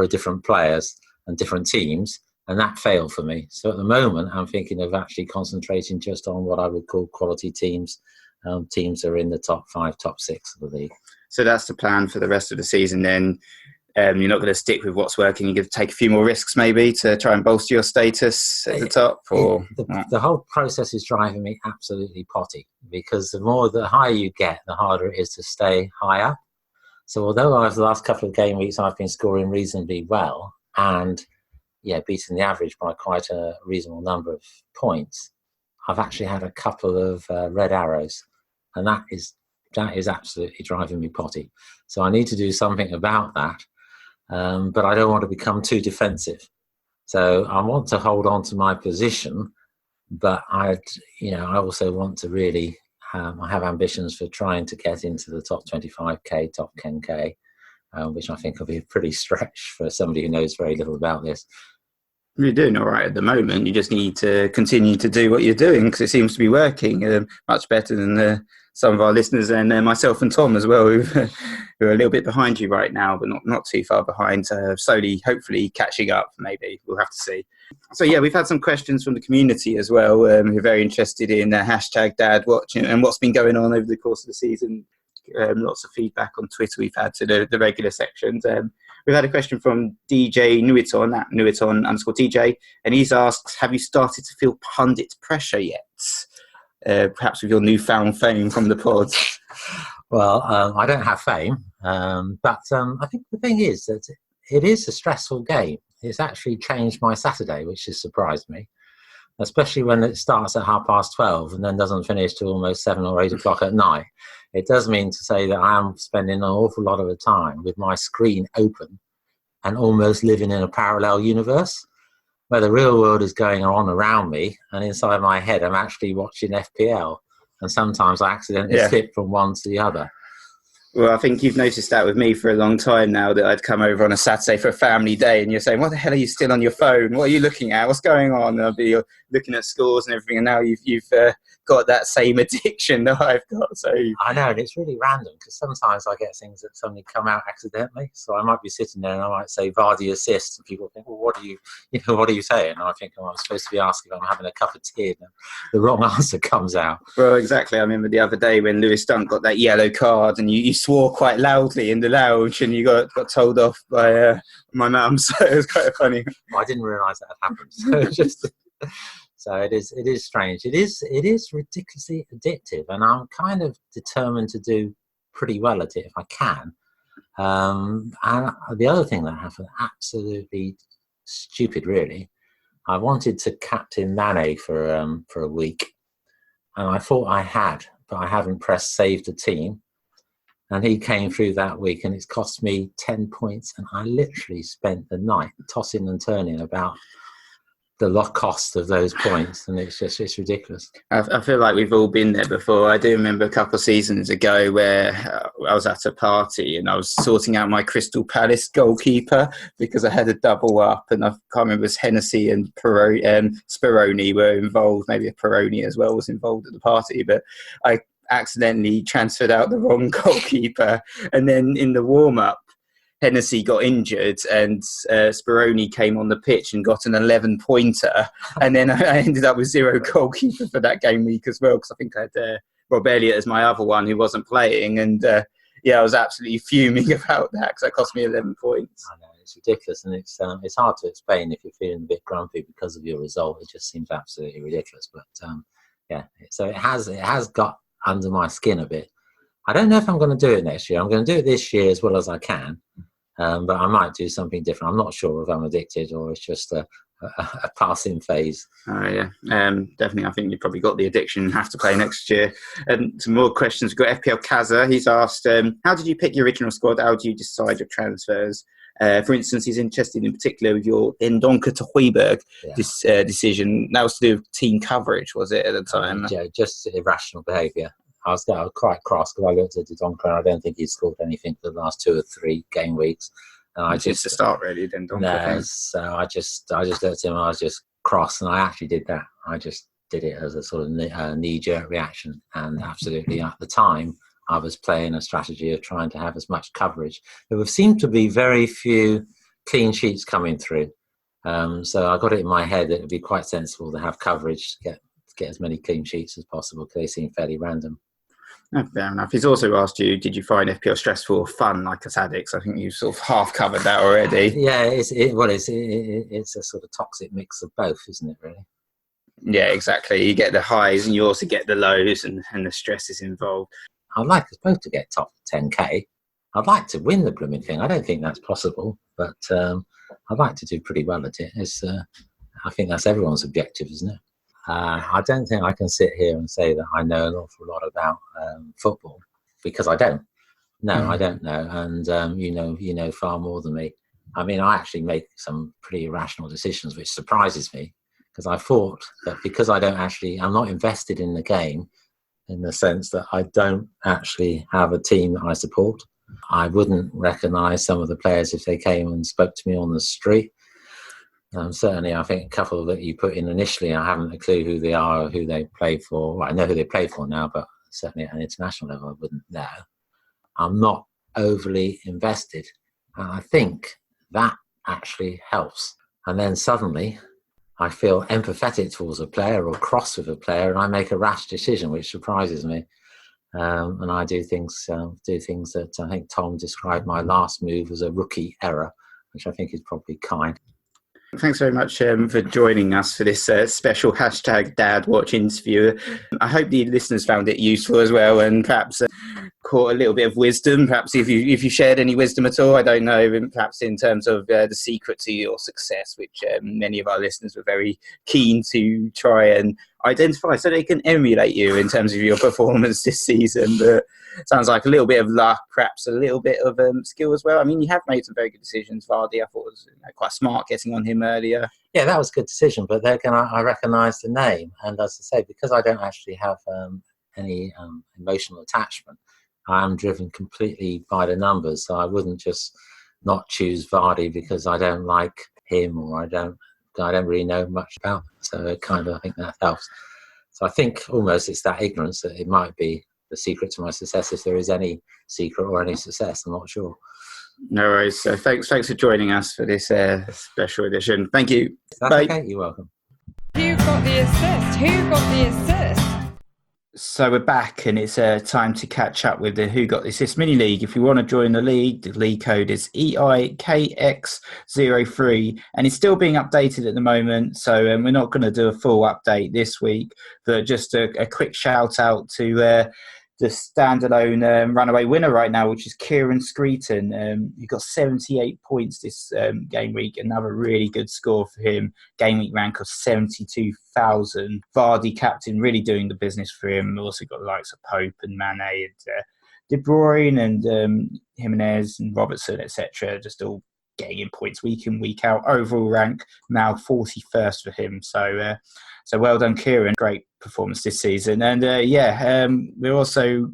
different players and different teams, and that failed for me. So at the moment I'm thinking of actually concentrating just on what I would call quality teams, teams that are in the top 5, top 6 of the league. So that's the plan for the rest of the season then. You're not going to stick with what's working. You're going to take a few more risks maybe to try and bolster your status at the top? Or the whole process is driving me absolutely potty, because the higher you get, the harder it is to stay high up. So although over the last couple of game weeks I've been scoring reasonably well and beating the average by quite a reasonable number of points, I've actually had a couple of red arrows, and that is absolutely driving me potty. So I need to do something about that. But I don't want to become too defensive. So I want to hold on to my position, but I also want to really I have ambitions for trying to get into the top 25k, top 10k, which I think will be a pretty stretch for somebody who knows very little about this. You're doing all right at the moment. You just need to continue to do what you're doing because it seems to be working much better than some of our listeners and myself and Tom as well, who are a little bit behind you right now, but not too far behind. Slowly, hopefully catching up, maybe. We'll have to see. So, we've had some questions from the community as well, who are very interested in #DadWatch and what's been going on over the course of the season. Lots of feedback on Twitter we've had to the regular sections. We've had a question from DJ Nuiton at Nuiton_TJ, and he's asked, have you started to feel pundit pressure yet? Perhaps with your newfound fame from the pod. Well, I don't have fame, but I think the thing is that it is a stressful game. It's actually changed my Saturday, which has surprised me, especially when it starts at 12:30 and then doesn't finish till almost 7 or 8 o'clock at night. It does mean to say that I am spending an awful lot of the time with my screen open and almost living in a parallel universe where the real world is going on around me, and inside my head I'm actually watching FPL, and sometimes I accidentally slip from one to the other. Well, I think you've noticed that with me for a long time now, that I'd come over on a Saturday for a family day and you're saying, what the hell are you still on your phone? What are you looking at? What's going on? I'll be looking at scores and everything, and now you've got that same addiction that I've got. So I know, and it's really random because sometimes I get things that suddenly come out accidentally. So I might be sitting there and I might say Vardy assist, and people think, well, what are you saying? And I think, I'm supposed to be asking if I'm having a cup of tea, and the wrong answer comes out. Well, exactly. I remember the other day when Lewis Dunk got that yellow card and you swore quite loudly in the lounge and you got told off by my mum, so it was quite funny. Well, I didn't realise that had happened. So it is strange. It is ridiculously addictive, and I'm kind of determined to do pretty well at it if I can. And the other thing that happened, absolutely stupid, really. I wanted to captain Mane for a week, and I thought I had, but I haven't pressed save the team. And he came through that week, and it's cost me 10 points. And I literally spent the night tossing and turning about the cost of those points, and it's ridiculous. I feel like we've all been there before. I do remember a couple of seasons ago where I was at a party and I was sorting out my Crystal Palace goalkeeper because I had a double up, and I can't remember if it was Hennessy and Speroni were involved. Maybe a Peroni as well was involved at the party, but I accidentally transferred out the wrong goalkeeper, and then in the warm-up Hennessy got injured and Speroni came on the pitch and got an 11-pointer, and then I ended up with 0 goalkeeper for that game week as well, because I think I had Rob Elliott as my other one who wasn't playing, and I was absolutely fuming about that because that cost me 11 points. I know, it's ridiculous, and it's hard to explain if you're feeling a bit grumpy because of your result. It just seems absolutely ridiculous, but so it has got under my skin a bit. I don't know if I'm going to do it next year. I'm going to do it this year as well as I can, but I might do something different. I'm not sure if I'm addicted or it's just a passing phase. Oh yeah, definitely. I think you've probably got the addiction and have to play next year. And some more questions. We've got FPL Kaza. He's asked, how did you pick your original squad? How do you decide your transfers? For instance, he's interested in particular with your Ndonka to Højbjerg decision. That was to do with team coverage, was it, at the time? Yeah, just irrational behaviour. I was quite cross because I looked at Ndonka and I don't think he'd scored anything for the last 2 or 3 game weeks. And I just to start really, then Ndonka. No, so I just looked at him and I was just cross, and I actually did that. I just did it as a sort of knee-jerk reaction, and absolutely at the time I was playing a strategy of trying to have as much coverage. There seemed to be very few clean sheets coming through. So I got it in my head that it would be quite sensible to have coverage to get as many clean sheets as possible, because they seem fairly random. Oh, fair enough. He's also asked you, did you find FPL stressful or fun like as addicts? I think you sort of half covered that already. Yeah, it's a sort of toxic mix of both, isn't it, really? Yeah, exactly. You get the highs and you also get the lows, and the stress is involved. I'd like us both to get top 10k. I'd like to win the blooming thing. I don't think that's possible, but I'd like to do pretty well at it. I think that's everyone's objective, isn't it? I don't think I can sit here and say that I know an awful lot about football, because I don't. No, I don't know, and you know far more than me. I mean, I actually make some pretty irrational decisions, which surprises me, because I thought that because I'm not invested in the game, in the sense that I don't actually have a team that I support. I wouldn't recognise some of the players if they came and spoke to me on the street. Certainly, I think a couple that you put in initially, I haven't a clue who they are or who they play for. Well, I know who they play for now, but certainly at an international level, I wouldn't know. I'm not overly invested. And I think that actually helps. And then suddenly, I feel empathetic towards a player or cross with a player, and I make a rash decision, which surprises me. And I do things that I think Tom described my last move as a rookie error, which I think is probably kind. Thanks very much for joining us for this special #DadWatch interview. I hope the listeners found it useful as well, and perhaps caught a little bit of wisdom. Perhaps if you shared any wisdom at all, I don't know. Perhaps in terms of the secret to your success, which many of our listeners were very keen to try and identify, so they can emulate you in terms of your performance this season. But it sounds like a little bit of luck, perhaps a little bit of skill as well. I mean, you have made some very good decisions. Vardy, I thought was quite smart getting on him earlier. Yeah, that was a good decision, but then I recognise the name, and as I say, because I don't actually have any emotional attachment, I am driven completely by the numbers. So I wouldn't just not choose Vardy because I don't like him, or I don't really know much about him. So I think that helps. So I think almost it's that ignorance that it might be the secret to my success, if there is any secret or any success. I'm not sure. No worries. So thanks for joining us for this special edition. Thank you. That's Bye. Okay. You're welcome. Who got the assist? So we're back, and it's time to catch up with the Who Got This This mini league. If you want to join the league code is EIKX03, and it's still being updated at the moment. So we're not going to do a full update this week, but just a quick shout out to the standalone runaway winner right now, which is Kieran Screeton. He got 78 points this game week. Another really good score for him. Game week rank of 72,000. Vardy captain, really doing the business for him. Also got the likes of Pope and Mane and De Bruyne and Jimenez and Robertson, etc. Just all getting in points week in, week out. Overall rank now 41st for him. So well done, Kieran. Great performance this season. And we also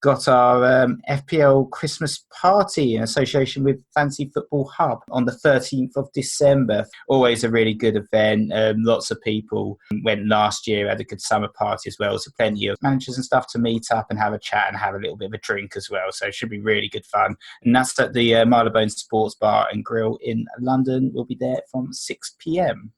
got our FPL Christmas party in association with Fantasy Football Hub on the 13th of December. Always a really good event. Lots of people went last year, had a good summer party as well. So plenty of managers and stuff to meet up and have a chat and have a little bit of a drink as well. So it should be really good fun. And that's at the Marylebone Sports Bar and Grill in London. We'll be there from 6 p.m.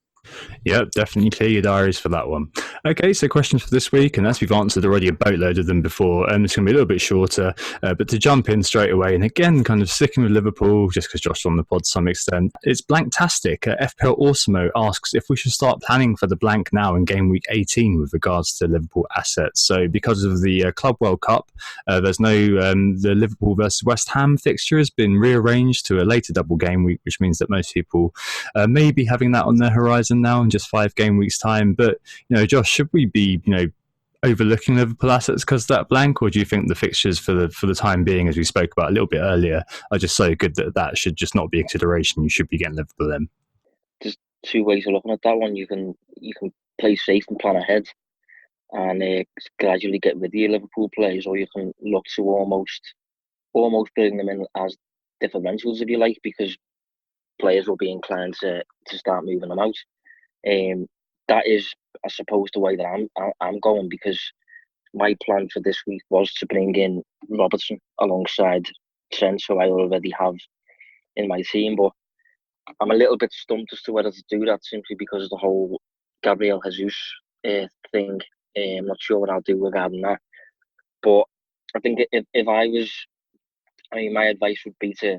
Yeah, definitely clear your diaries for that one. Okay, so questions for this week, and as we've answered already a boatload of them before, it's going to be a little bit shorter, but to jump in straight away, and again, kind of sticking with Liverpool, just because Josh's on the pod to some extent, it's Blanktastic. FPL Awesomeo asks if we should start planning for the blank now in game week 18 with regards to Liverpool assets. So because of the Club World Cup, there's no, the Liverpool versus West Ham fixture has been rearranged to a later double game week, which means that most people may be having that on their horizon now in just 5 game weeks time. But Josh, should we be overlooking Liverpool assets because of that blank, or do you think the fixtures for the time being, as we spoke about a little bit earlier, are just so good that should just not be a consideration? You should be getting Liverpool in. There's 2 ways of looking at that one. You can play safe and plan ahead and gradually get rid of your Liverpool players, or you can look to almost bring them in as differentials, if you like, because players will be inclined to start moving them out. That is, I suppose, the way that I'm going, because my plan for this week was to bring in Robertson alongside Trent, who I already have in my team. But I'm a little bit stumped as to whether to do that, simply because of the whole Gabriel Jesus thing. I'm not sure what I'll do regarding that. But I think if I was, my advice would be to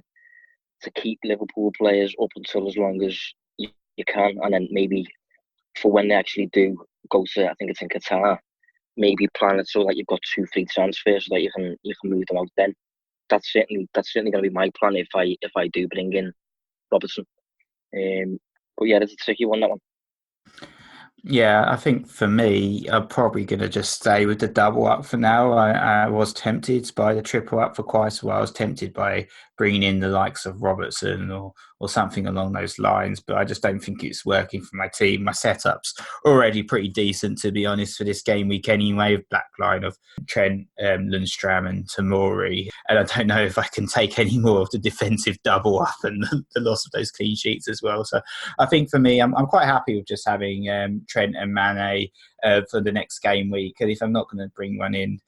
keep Liverpool players up until as long as you can, and then maybe for when they actually do go to, I think it's in Qatar, maybe plan it so that you've got 2 free transfers so that you can move them out then. That's certainly going to be my plan if I do bring in Robertson. But yeah, it's a tricky one, that one. Yeah, I think for me, I'm probably going to just stay with the double up for now. I was tempted by the triple up for quite a while. I was tempted by bringing in the likes of Robertson or something along those lines, but I just don't think it's working for my team. My setup's already pretty decent, to be honest, for this game week anyway, with back line of Trent, Lundstram and Tomori. And I don't know if I can take any more of the defensive double up and the loss of those clean sheets as well. So I think for me, I'm quite happy with just having Trent and Mane for the next game week. And if I'm not going to bring one in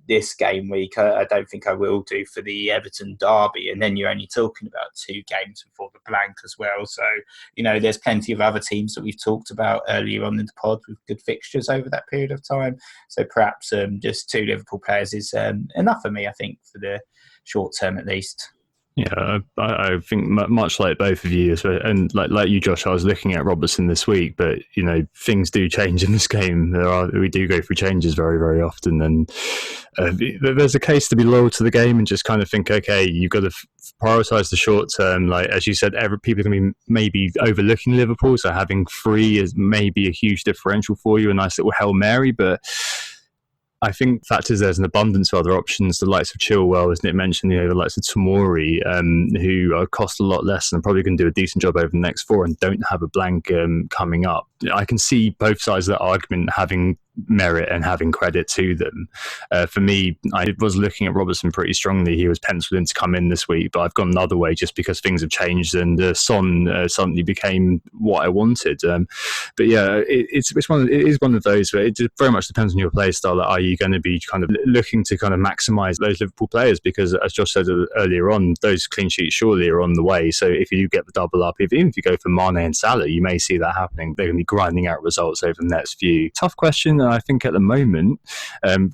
this game week, I don't think I will do for the Everton derby. And then you're only talking about 2 games before the blank as well. So, there's plenty of other teams that we've talked about earlier on in the pod with good fixtures over that period of time. So perhaps just 2 Liverpool players is enough for me, I think, for the short term at least. Yeah, I think much like both of you, and like you, Josh, I was looking at Robertson this week, but things do change in this game. We do go through changes very, very often, and there's a case to be loyal to the game and just kind of think, okay, you've got to prioritise the short term. Like as you said, people are going to be maybe overlooking Liverpool, so having 3 is maybe a huge differential for you, a nice little Hail Mary, but I think the fact is there's an abundance of other options, the likes of Chilwell, as Nick mentioned, the likes of Tomori, who cost a lot less and are probably going to do a decent job over the next 4 and don't have a blank coming up. I can see both sides of that argument having merit and having credit to them. For me, I was looking at Robertson pretty strongly. He was penciled in to come in this week, but I've gone another way just because things have changed and Son suddenly became what I wanted. But yeah, it is one of those where it just very much depends on your play style. Like, are you going to be kind of looking to kind of maximise those Liverpool players? Because as Josh said earlier on, those clean sheets surely are on the way. So if you get the double up, even if you go for Mane and Salah, you may see that happening. They're going to be grinding out results over the next few. Tough question. I think at the moment,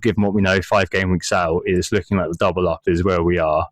given what we know, 5 game weeks out, is looking like the double up is where we are.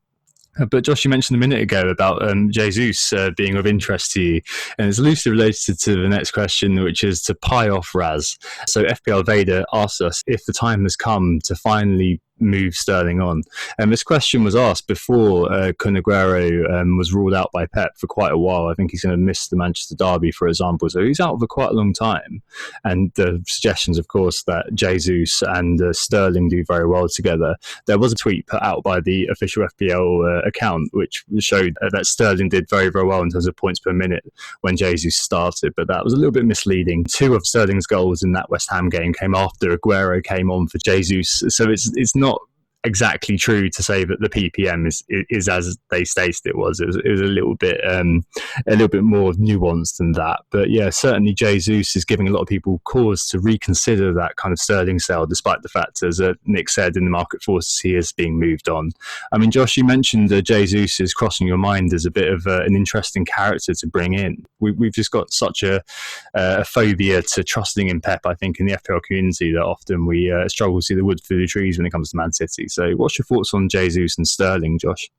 But Josh, you mentioned a minute ago about Jesus being of interest to you, and it's loosely related to the next question, which is to pie off Raz. So FPL Vader asked us if the time has come to finally move Sterling on. And this question was asked before Kun Aguero was ruled out by Pep for quite a while. I think he's going to miss the Manchester derby, for example. So he's out for quite a long time. And the suggestions, of course, that Jesus and Sterling do very well together. There was a tweet put out by the official FPL account which showed that Sterling did very, very well in terms of points per minute when Jesus started, but that was a little bit misleading. 2 of Sterling's goals in that West Ham game came after Aguero came on for Jesus, so it's not exactly true to say that the PPM is as they stated it was. It was a little bit more nuanced than that. But yeah, certainly Jesus is giving a lot of people cause to reconsider that kind of Sterling sell, despite the fact, as Nick said, in the market forces he is being moved on. I mean, Josh, you mentioned Jesus is crossing your mind as a bit of an interesting character to bring in. We've just got such a phobia to trusting in Pep, I think, in the FPL community, that often we struggle to see the wood through the trees when it comes to Man City. So what's your thoughts on Jesus and Sterling, Josh?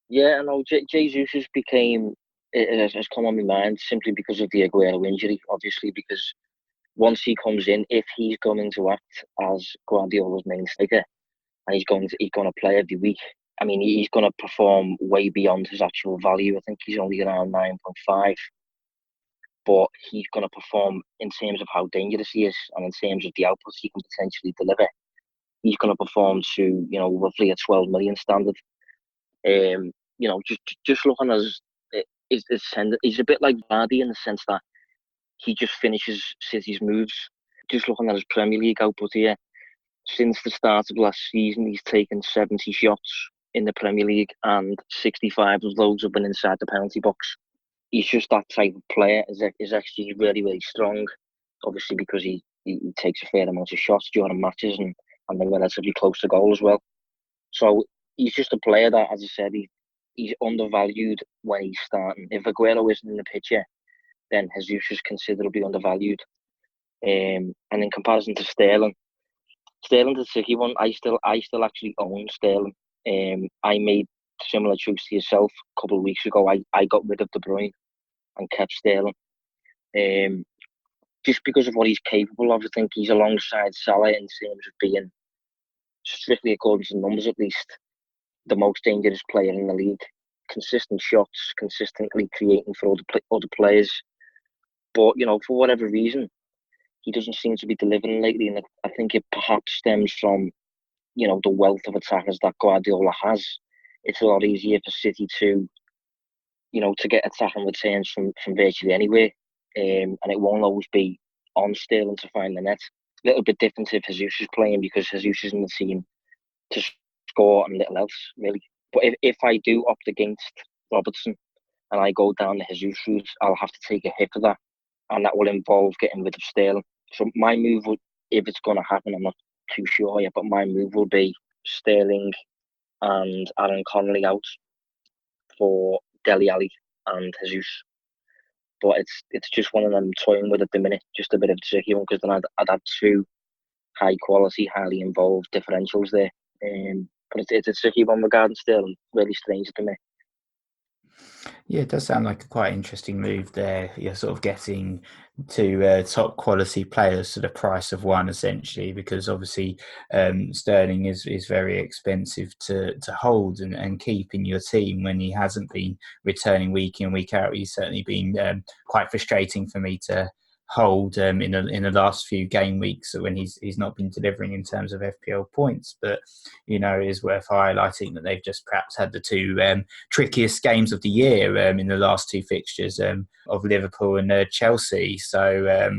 Yeah, I know Jesus has come on my mind simply because of the Aguero injury, obviously, because once he comes in, if he's going to act as Guardiola's main striker and he's going to play every week, I mean, he's going to perform way beyond his actual value. I think he's only around 9.5, but he's going to perform in terms of how dangerous he is and in terms of the outputs he can potentially deliver. He's going to perform to, roughly a 12 million standard. Just looking at he's a bit like Vardy in the sense that he just finishes City's moves. Just looking at his Premier League output here, since the start of last season, he's taken 70 shots in the Premier League and 65 of those have been inside the penalty box. He's just that type of player. Is actually really, really strong, obviously because he takes a fair amount of shots during matches and they're relatively close to goal as well. So he's just a player that, as I said, he's undervalued when he's starting. If Aguero isn't in the picture, then Jesus is considerably undervalued. And in comparison to Sterling's a tricky one. I still actually own Sterling. I made similar choice to yourself a couple of weeks ago. I got rid of De Bruyne and kept Sterling. Just because of what he's capable of. I think he's alongside Salah in terms of being, strictly according to the numbers at least, the most dangerous player in the league. Consistent shots, consistently creating for other players. But, for whatever reason, he doesn't seem to be delivering lately. And I think it perhaps stems from, the wealth of attackers that Guardiola has. It's a lot easier for City to get attacking returns from virtually anywhere. And it won't always be on Sterling to find the net. A little bit different if Jesus is playing because Jesus is in the team to score and little else, really. But if I do opt against Robertson and I go down the Jesus route, I'll have to take a hit for that. And that will involve getting rid of Sterling. So my move would, if it's going to happen, I'm not too sure yet, but my move will be Sterling and Aaron Connolly out for Dele Alli and Jesus. But it's just one of them toying with at the minute, just a bit of a tricky one, because then I'd have 2 high quality, highly involved differentials there. But it's a tricky one regarding Sterling, really strange at the minute. Yeah, it does sound like a quite interesting move there. You're sort of getting 2 top quality players to the price of one, essentially, because obviously Sterling is very expensive to hold and keep in your team when he hasn't been returning week in, week out. He's certainly been quite frustrating for me to hold in the last few game weeks when he's not been delivering in terms of FPL points. But it is worth highlighting that they've just perhaps had the 2 trickiest games of the year in the last 2 fixtures of Liverpool and Chelsea. So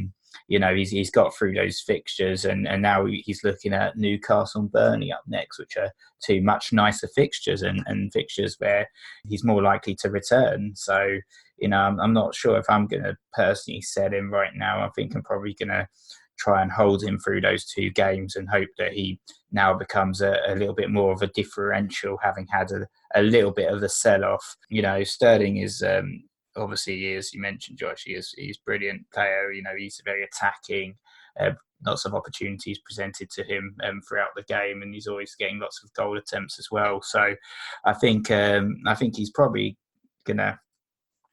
he's got through those fixtures and now he's looking at Newcastle and Burnley up next, which are 2 much nicer fixtures and fixtures where he's more likely to return. So I'm not sure if I'm going to personally sell him right now. I think I'm probably going to try and hold him through those 2 games and hope that he now becomes a little bit more of a differential, having had a little bit of the sell-off. Sterling is obviously, as you mentioned, Josh, he's a brilliant player. He's very attacking. lots of opportunities presented to him throughout the game, and he's always getting lots of goal attempts as well. So I think he's probably gonna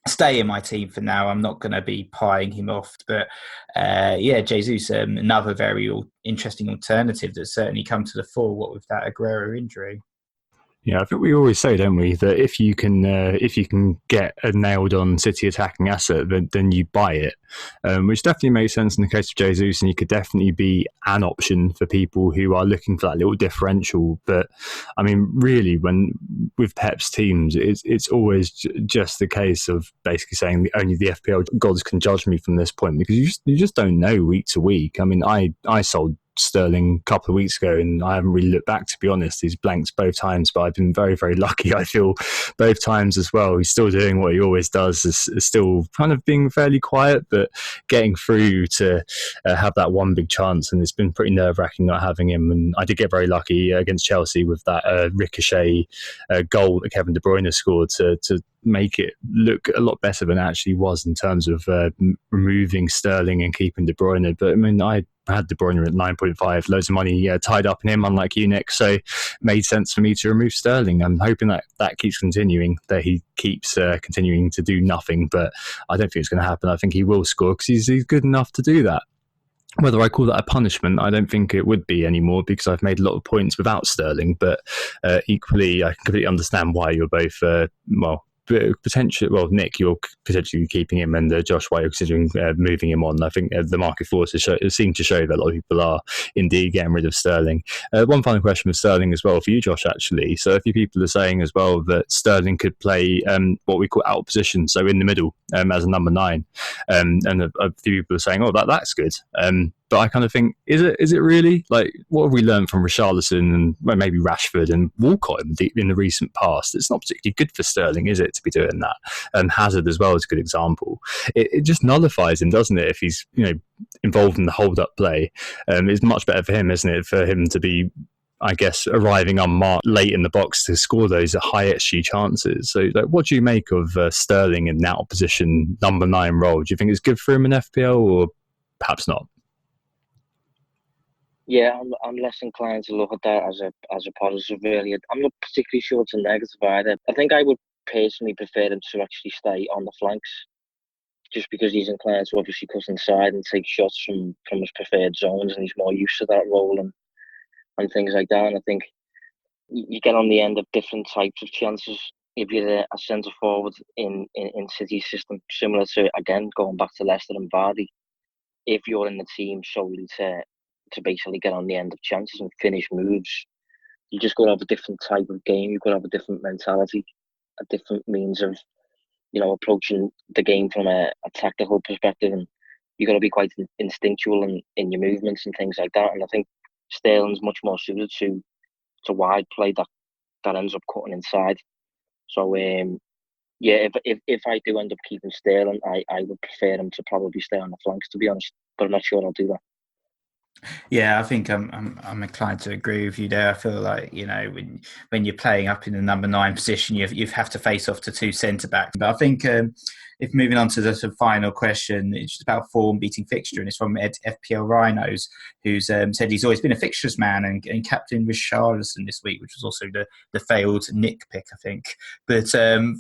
stay in my team for now. I'm not going to be pieing him off, but Jesus, another very interesting alternative that's certainly come to the fore. What with that Aguero injury. Yeah, I think we always say, don't we, that if you can get a nailed-on City attacking asset, then you buy it, which definitely makes sense in the case of Jesus, and he could definitely be an option for people who are looking for that little differential. But I mean, really, when with Pep's teams, it's always just the case of basically saying only the FPL gods can judge me from this point, because you just don't know week to week. I mean, I sold Sterling a couple of weeks ago, and I haven't really looked back, to be honest. He's blanked both times, but I've been very, very lucky, I feel, both times as well. He's still doing what he always does, is still kind of being fairly quiet, but getting through to have that one big chance, and it's been pretty nerve-wracking not having him. And I did get very lucky against Chelsea with that ricochet goal that Kevin De Bruyne scored to make it look a lot better than it actually was in terms of removing Sterling and keeping De Bruyne. But I mean, I had De Bruyne at 9.5, loads of money tied up in him, unlike you, Nick, so it made sense for me to remove Sterling. I'm hoping that keeps continuing, that he keeps continuing to do nothing, but I don't think it's going to happen. I think he will score because he's good enough to do that. Whether I call that a punishment, I don't think it would be anymore, because I've made a lot of points without Sterling, but equally I can completely understand why you're both potentially, well, Nick, you're potentially keeping him, and Josh, why you're considering moving him on. I think the market forces seem to show that a lot of people are indeed getting rid of Sterling. One final question with Sterling as well for you, Josh, actually. So a few people are saying as well that Sterling could play what we call out position, so in the middle as a number 9, and a few people are saying, oh, that's good. But I kind of think, is it really? Like, what have we learned from Richarlison and maybe Rashford and Walcott in the recent past? It's not particularly good for Sterling, is it, to be doing that? And Hazard as well is a good example. It just nullifies him, doesn't it? If he's involved in the hold-up play, it's much better for him, isn't it, for him to be, I guess, arriving unmarked late in the box to score those high XG chances. So, what do you make of Sterling in that opposition number 9 role? Do you think it's good for him in FPL, or perhaps not? Yeah, I'm less inclined to look at that as a positive, really. I'm not particularly sure it's a negative either. I think I would personally prefer him to actually stay on the flanks, just because he's inclined to obviously cut inside and take shots from his preferred zones, and he's more used to that role and things like that. And I think you get on the end of different types of chances if you're a centre forward in City's system, similar to, again, going back to Leicester and Vardy. If you're in the team solely to basically get on the end of chances and finish moves, you just got to have a different type of game. You've got to have a different mentality, a different means of, approaching the game from a tactical perspective, and you've got to be quite instinctual in your movements and things like that. And I think Sterling's much more suited to wide play that ends up cutting inside. So if I do end up keeping Sterling, I would prefer him to probably stay on the flanks, to be honest, but I'm not sure I'll do that. Yeah, I think I'm inclined to agree with you there. I feel like, when you're playing up in the number 9 position, you have to face off to 2 centre backs. But I think if moving on to the sort of final question, it's just about form beating fixture, and it's from FPL Rhinos, who's said he's always been a fixtures man and captain Richarlison this week, which was also the failed Nick pick, I think. But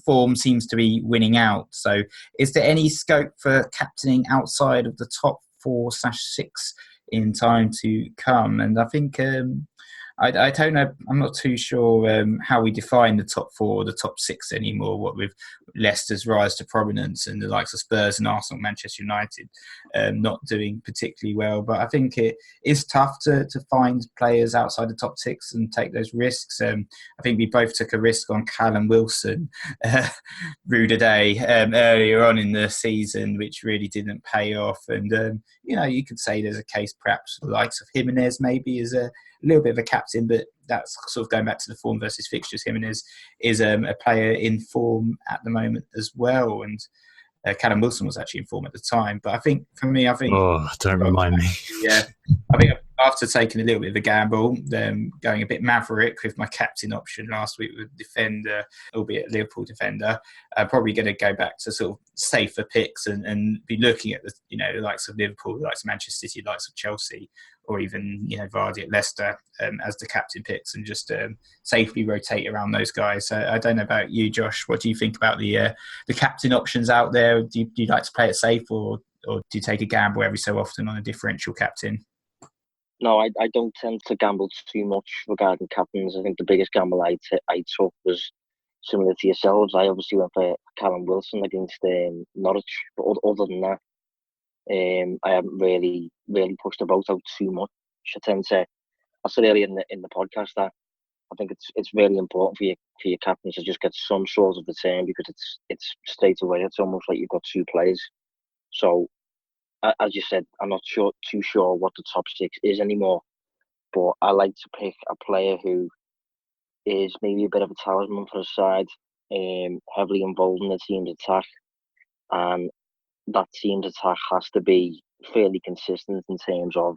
form seems to be winning out. So is there any scope for captaining outside of the top 4/6 in time to come? And I think I don't know, I'm not too sure how we define the top 4 or the top 6 anymore, what with Leicester's rise to prominence and the likes of Spurs and Arsenal, Manchester United not doing particularly well. But I think it is tough to find players outside the top 6 and take those risks. I think we both took a risk on Callum Wilson, rude day, earlier on in the season, which really didn't pay off. And, you could say there's a case perhaps the likes of Jimenez maybe is a little bit of a captain, but that's sort of going back to the form versus fixtures. Jimenez is a player in form at the moment as well, and Callum Wilson was actually in form at the time. But I think for me, oh, don't remind me. Yeah, I think after taking a little bit of a gamble, going a bit maverick with my captain option last week with defender, albeit Liverpool defender, I'm probably going to go back to sort of safer picks and be looking at the likes of Liverpool, the likes of Manchester City, the likes of Chelsea, or even Vardy at Leicester as the captain picks, and just safely rotate around those guys. So I don't know about you, Josh. What do you think about the captain options out there? Do you like to play it safe, or do you take a gamble every so often on a differential captain? No, I don't tend to gamble too much regarding captains. I think the biggest gamble I took was similar to yourselves. I obviously went for Callum Wilson against Norwich, but other than that, I haven't really pushed the boat out too much. I said earlier in the podcast that I think it's really important for your captains to just get some sort of return, because it's straight away. It's almost like you've got two players. So, as you said, I'm not too sure what the top six is anymore, but I like to pick a player who is maybe a bit of a talisman for the side, heavily involved in the team's attack, and that team's attack has to be fairly consistent in terms of,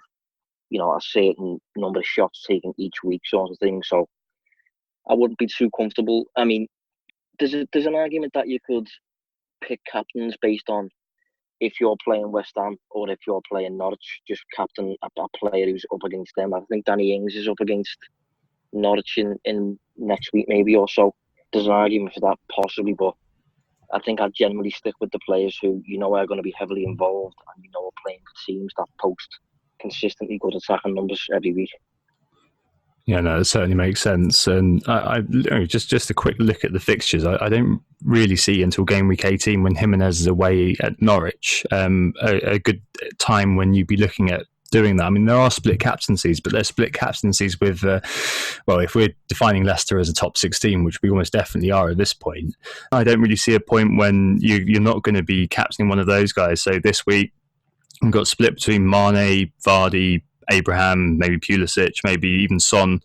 a certain number of shots taken each week, sort of thing. So I wouldn't be too comfortable. I mean, there's an argument that you could pick captains based on if you're playing West Ham or if you're playing Norwich, just captain a player who's up against them. I think Danny Ings is up against Norwich in next week maybe, or so. There's an argument for that possibly, but I think I'd generally stick with the players who are going to be heavily involved and are playing for teams that post consistently good attacking numbers every week. Yeah, no, it certainly makes sense. And I just a quick look at the fixtures. I don't really see until game week 18, when Jimenez is away at Norwich, a good time when you'd be looking at doing that. I mean, there are split captaincies, but they're split captaincies with, if we're defining Leicester as a top 16, which we almost definitely are at this point, I don't really see a point when you're not going to be captaining one of those guys. So this week, we've got split between Mane, Vardy, Abraham, maybe Pulisic, maybe even Son.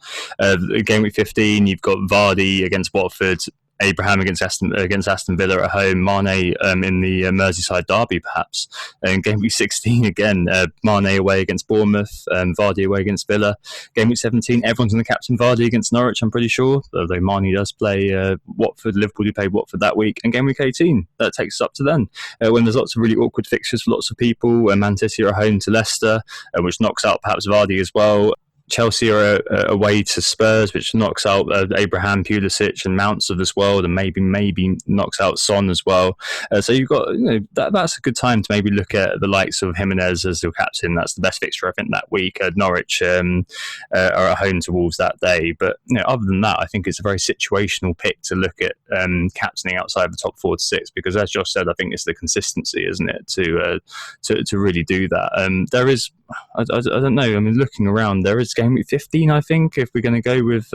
Game week 15, you've got Vardy against Watford, Abraham against Aston Villa at home, Mane in the Merseyside derby perhaps. In game week 16 again, Mane away against Bournemouth, Vardy away against Villa. Game week 17, everyone's going to captain Vardy against Norwich, I'm pretty sure, although Mane does play Watford. Liverpool do play Watford that week. And game week 18, that takes us up to then, when there's lots of really awkward fixtures for lots of people. Man City are at home to Leicester, which knocks out perhaps Vardy as well. Chelsea are away to Spurs, which knocks out Abraham, Pulisic, and Mounts of this world, and maybe knocks out Son as well. So you've got that's a good time to maybe look at the likes of Jimenez as your captain. That's the best fixture I think that week. Norwich are at home to Wolves that day, but other than that, I think it's a very situational pick to look at captaining outside the top 4 to 6, because as Josh said, I think it's the consistency, isn't it, to really do that. There is. I don't know. I mean, looking around, there is game week 15, I think, if we're going to go with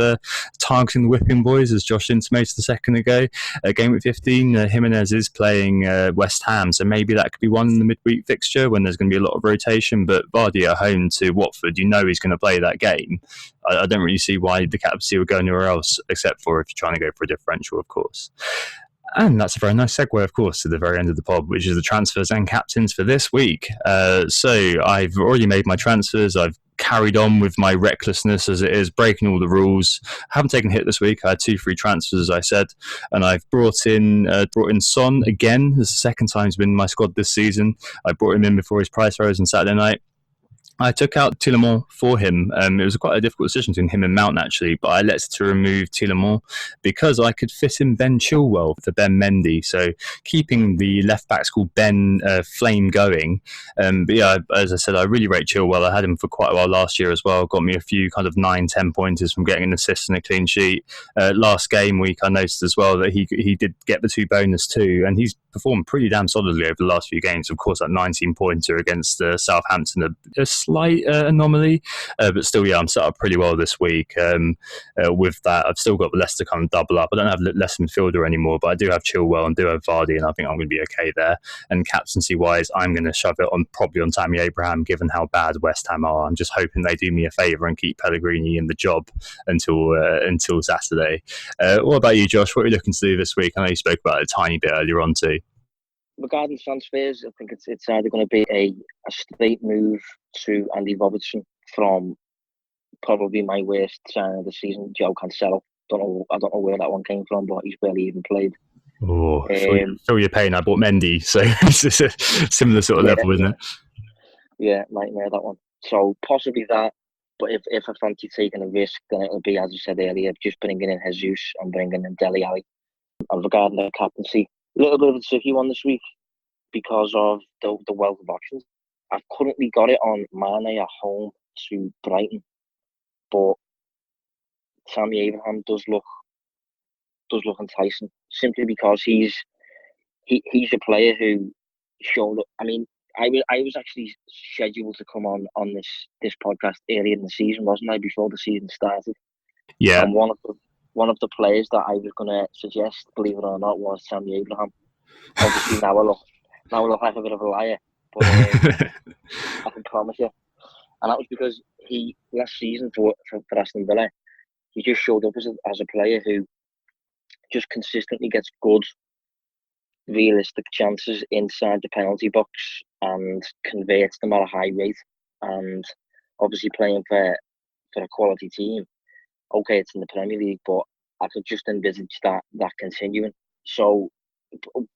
targeting the whipping boys, as Josh intimated a second ago. Game week 15, Jimenez is playing West Ham, so maybe that could be one in the midweek fixture when there's going to be a lot of rotation. But Vardy at home to Watford, he's going to play that game. I don't really see why the captaincy would go anywhere else, except for if you're trying to go for a differential, of course. And that's a very nice segue, of course, to the very end of the pod, which is the transfers and captains for this week. So I've already made my transfers. I've carried on with my recklessness as it is, breaking all the rules. I haven't taken a hit this week. I had 2 free transfers, as I said, and I've brought in Son again. This is the second time he's been in my squad this season. I brought him in before his price rose on Saturday night. I took out Tielemans for him. It was quite a difficult decision between him and Mount, actually, but I elected to remove Tielemans because I could fit in Ben Chilwell for Ben Mendy. So keeping the left-back called Ben flame going. But yeah, as I said, I really rate Chilwell. I had him for quite a while last year as well. Got me a few kind of 9-10 pointers from getting an assist and a clean sheet. Last game week, I noticed as well that he did get the 2 bonus too, and he's performed pretty damn solidly over the last few games. Of course, that 19-pointer against Southampton, a slight anomaly, but still, yeah, I'm set up pretty well this week. With that, I've still got the Leicester kind of double up. I don't have Leicester midfielder anymore, but I do have Chilwell and do have Vardy, and I think I'm going to be okay there. And captaincy-wise, I'm going to shove it on probably on Tammy Abraham, given how bad West Ham are. I'm just hoping they do me a favour and keep Pellegrini in the job until Saturday. What about you, Josh? What are you looking to do this week? I know you spoke about it a tiny bit earlier on too. Regarding transfers, I think it's either going to be a straight move to Andy Robertson from probably my worst sign of the season, Joe Cancelo. I don't know where that one came from, but he's barely even played. Oh, feel your pain. I bought Mendy, so it's a similar sort of level, isn't it? Yeah, nightmare, that one. So possibly that, but if I fancy taking a risk, then it'll be, as you said earlier, just bringing in Jesus and bringing in Dele Alli. And regarding the captaincy, a little bit of a tricky one this week because of the wealth of options. I've currently got it on Mane at home to Brighton, but Tammy Abraham does look enticing simply because he's a player who showed up. I mean, I was actually scheduled to come on this podcast earlier in the season, wasn't I? Before the season started. Yeah. And one of the players that I was going to suggest, believe it or not, was Tammy Abraham. Obviously, now I look like a bit of a liar, but I can promise you. And that was because he last season for Aston Villa, he just showed up as a player who just consistently gets good, realistic chances inside the penalty box and converts them at a high rate. And obviously playing for a quality team, okay, it's in the Premier League, but I could just envisage that continuing. So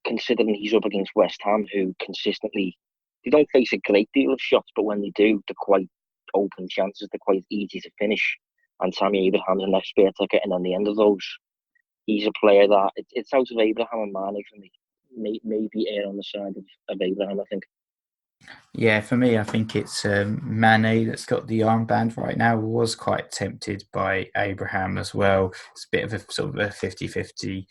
considering he's up against West Ham, who consistently, they don't face a great deal of shots, but when they do, they're quite open chances, they're quite easy to finish. And Tammy Abraham's an expert at getting on the end of those. He's a player that, it's out of Abraham and Mane for me. Maybe err on the side of Abraham, I think. Yeah, for me, I think it's Mane that's got the armband right now. Was quite tempted by Abraham as well. It's a bit of a sort of a 50-50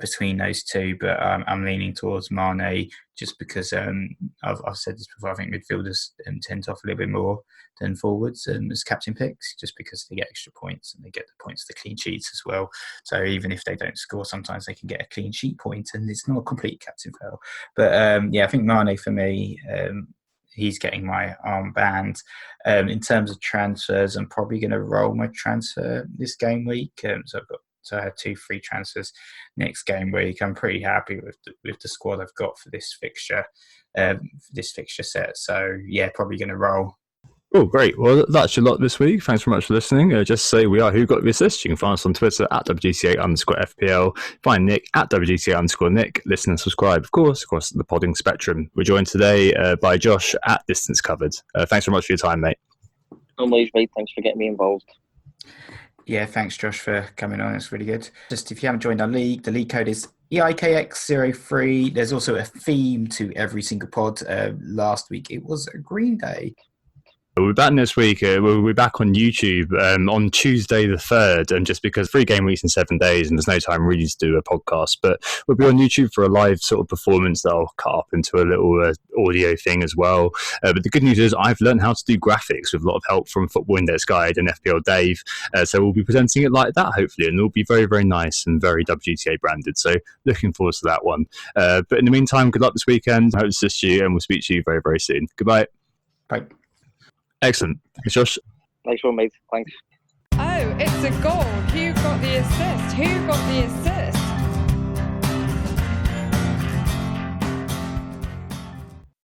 between those two, but I'm leaning towards Mane just because I've said this before. I think midfielders tend to offer a little bit more than forwards as captain picks, just because they get extra points and they get the points, the clean sheets as well. So even if they don't score, sometimes they can get a clean sheet point, and it's not a complete captain fail. But yeah, I think Mane for me. He's getting my armband. In terms of transfers, I'm probably going to roll my transfer this game week. So I had 2 free transfers next game week. I'm pretty happy with the squad I've got for this fixture set. So yeah, probably going to roll. Oh, great. Well, that's your lot this week. Thanks very much for listening. Just to say we are Who Got the Assist. You can find us on Twitter at WGTA_FPL. Find Nick at WGTA_Nick. Listen and subscribe, of course, across the podding spectrum. We're joined today by Josh at Distance Covered. Thanks very much for your time, mate. Always, mate. Thanks for getting me involved. Yeah, thanks, Josh, for coming on. It's really good. Just if you haven't joined our league, the league code is EIKX03. There's also a theme to every single pod. Last week, it was a Green Day. We'll be back next week. We'll be back on YouTube on Tuesday the 3rd, and just because 3 game weeks in 7 days and there's no time really to do a podcast, but we'll be on YouTube for a live sort of performance that I'll cut up into a little audio thing as well. But the good news is I've learned how to do graphics with a lot of help from Football Index Guide and FPL Dave. So we'll be presenting it like that, hopefully, and it'll be very, very nice and very WGTA branded. So looking forward to that one. But in the meantime, good luck this weekend. I hope to assist you, and we'll speak to you very, very soon. Goodbye. Bye. Excellent. Thanks, Josh. Nice one, mate. Thanks. Oh, it's a goal. Who got the assist? Who got the assist?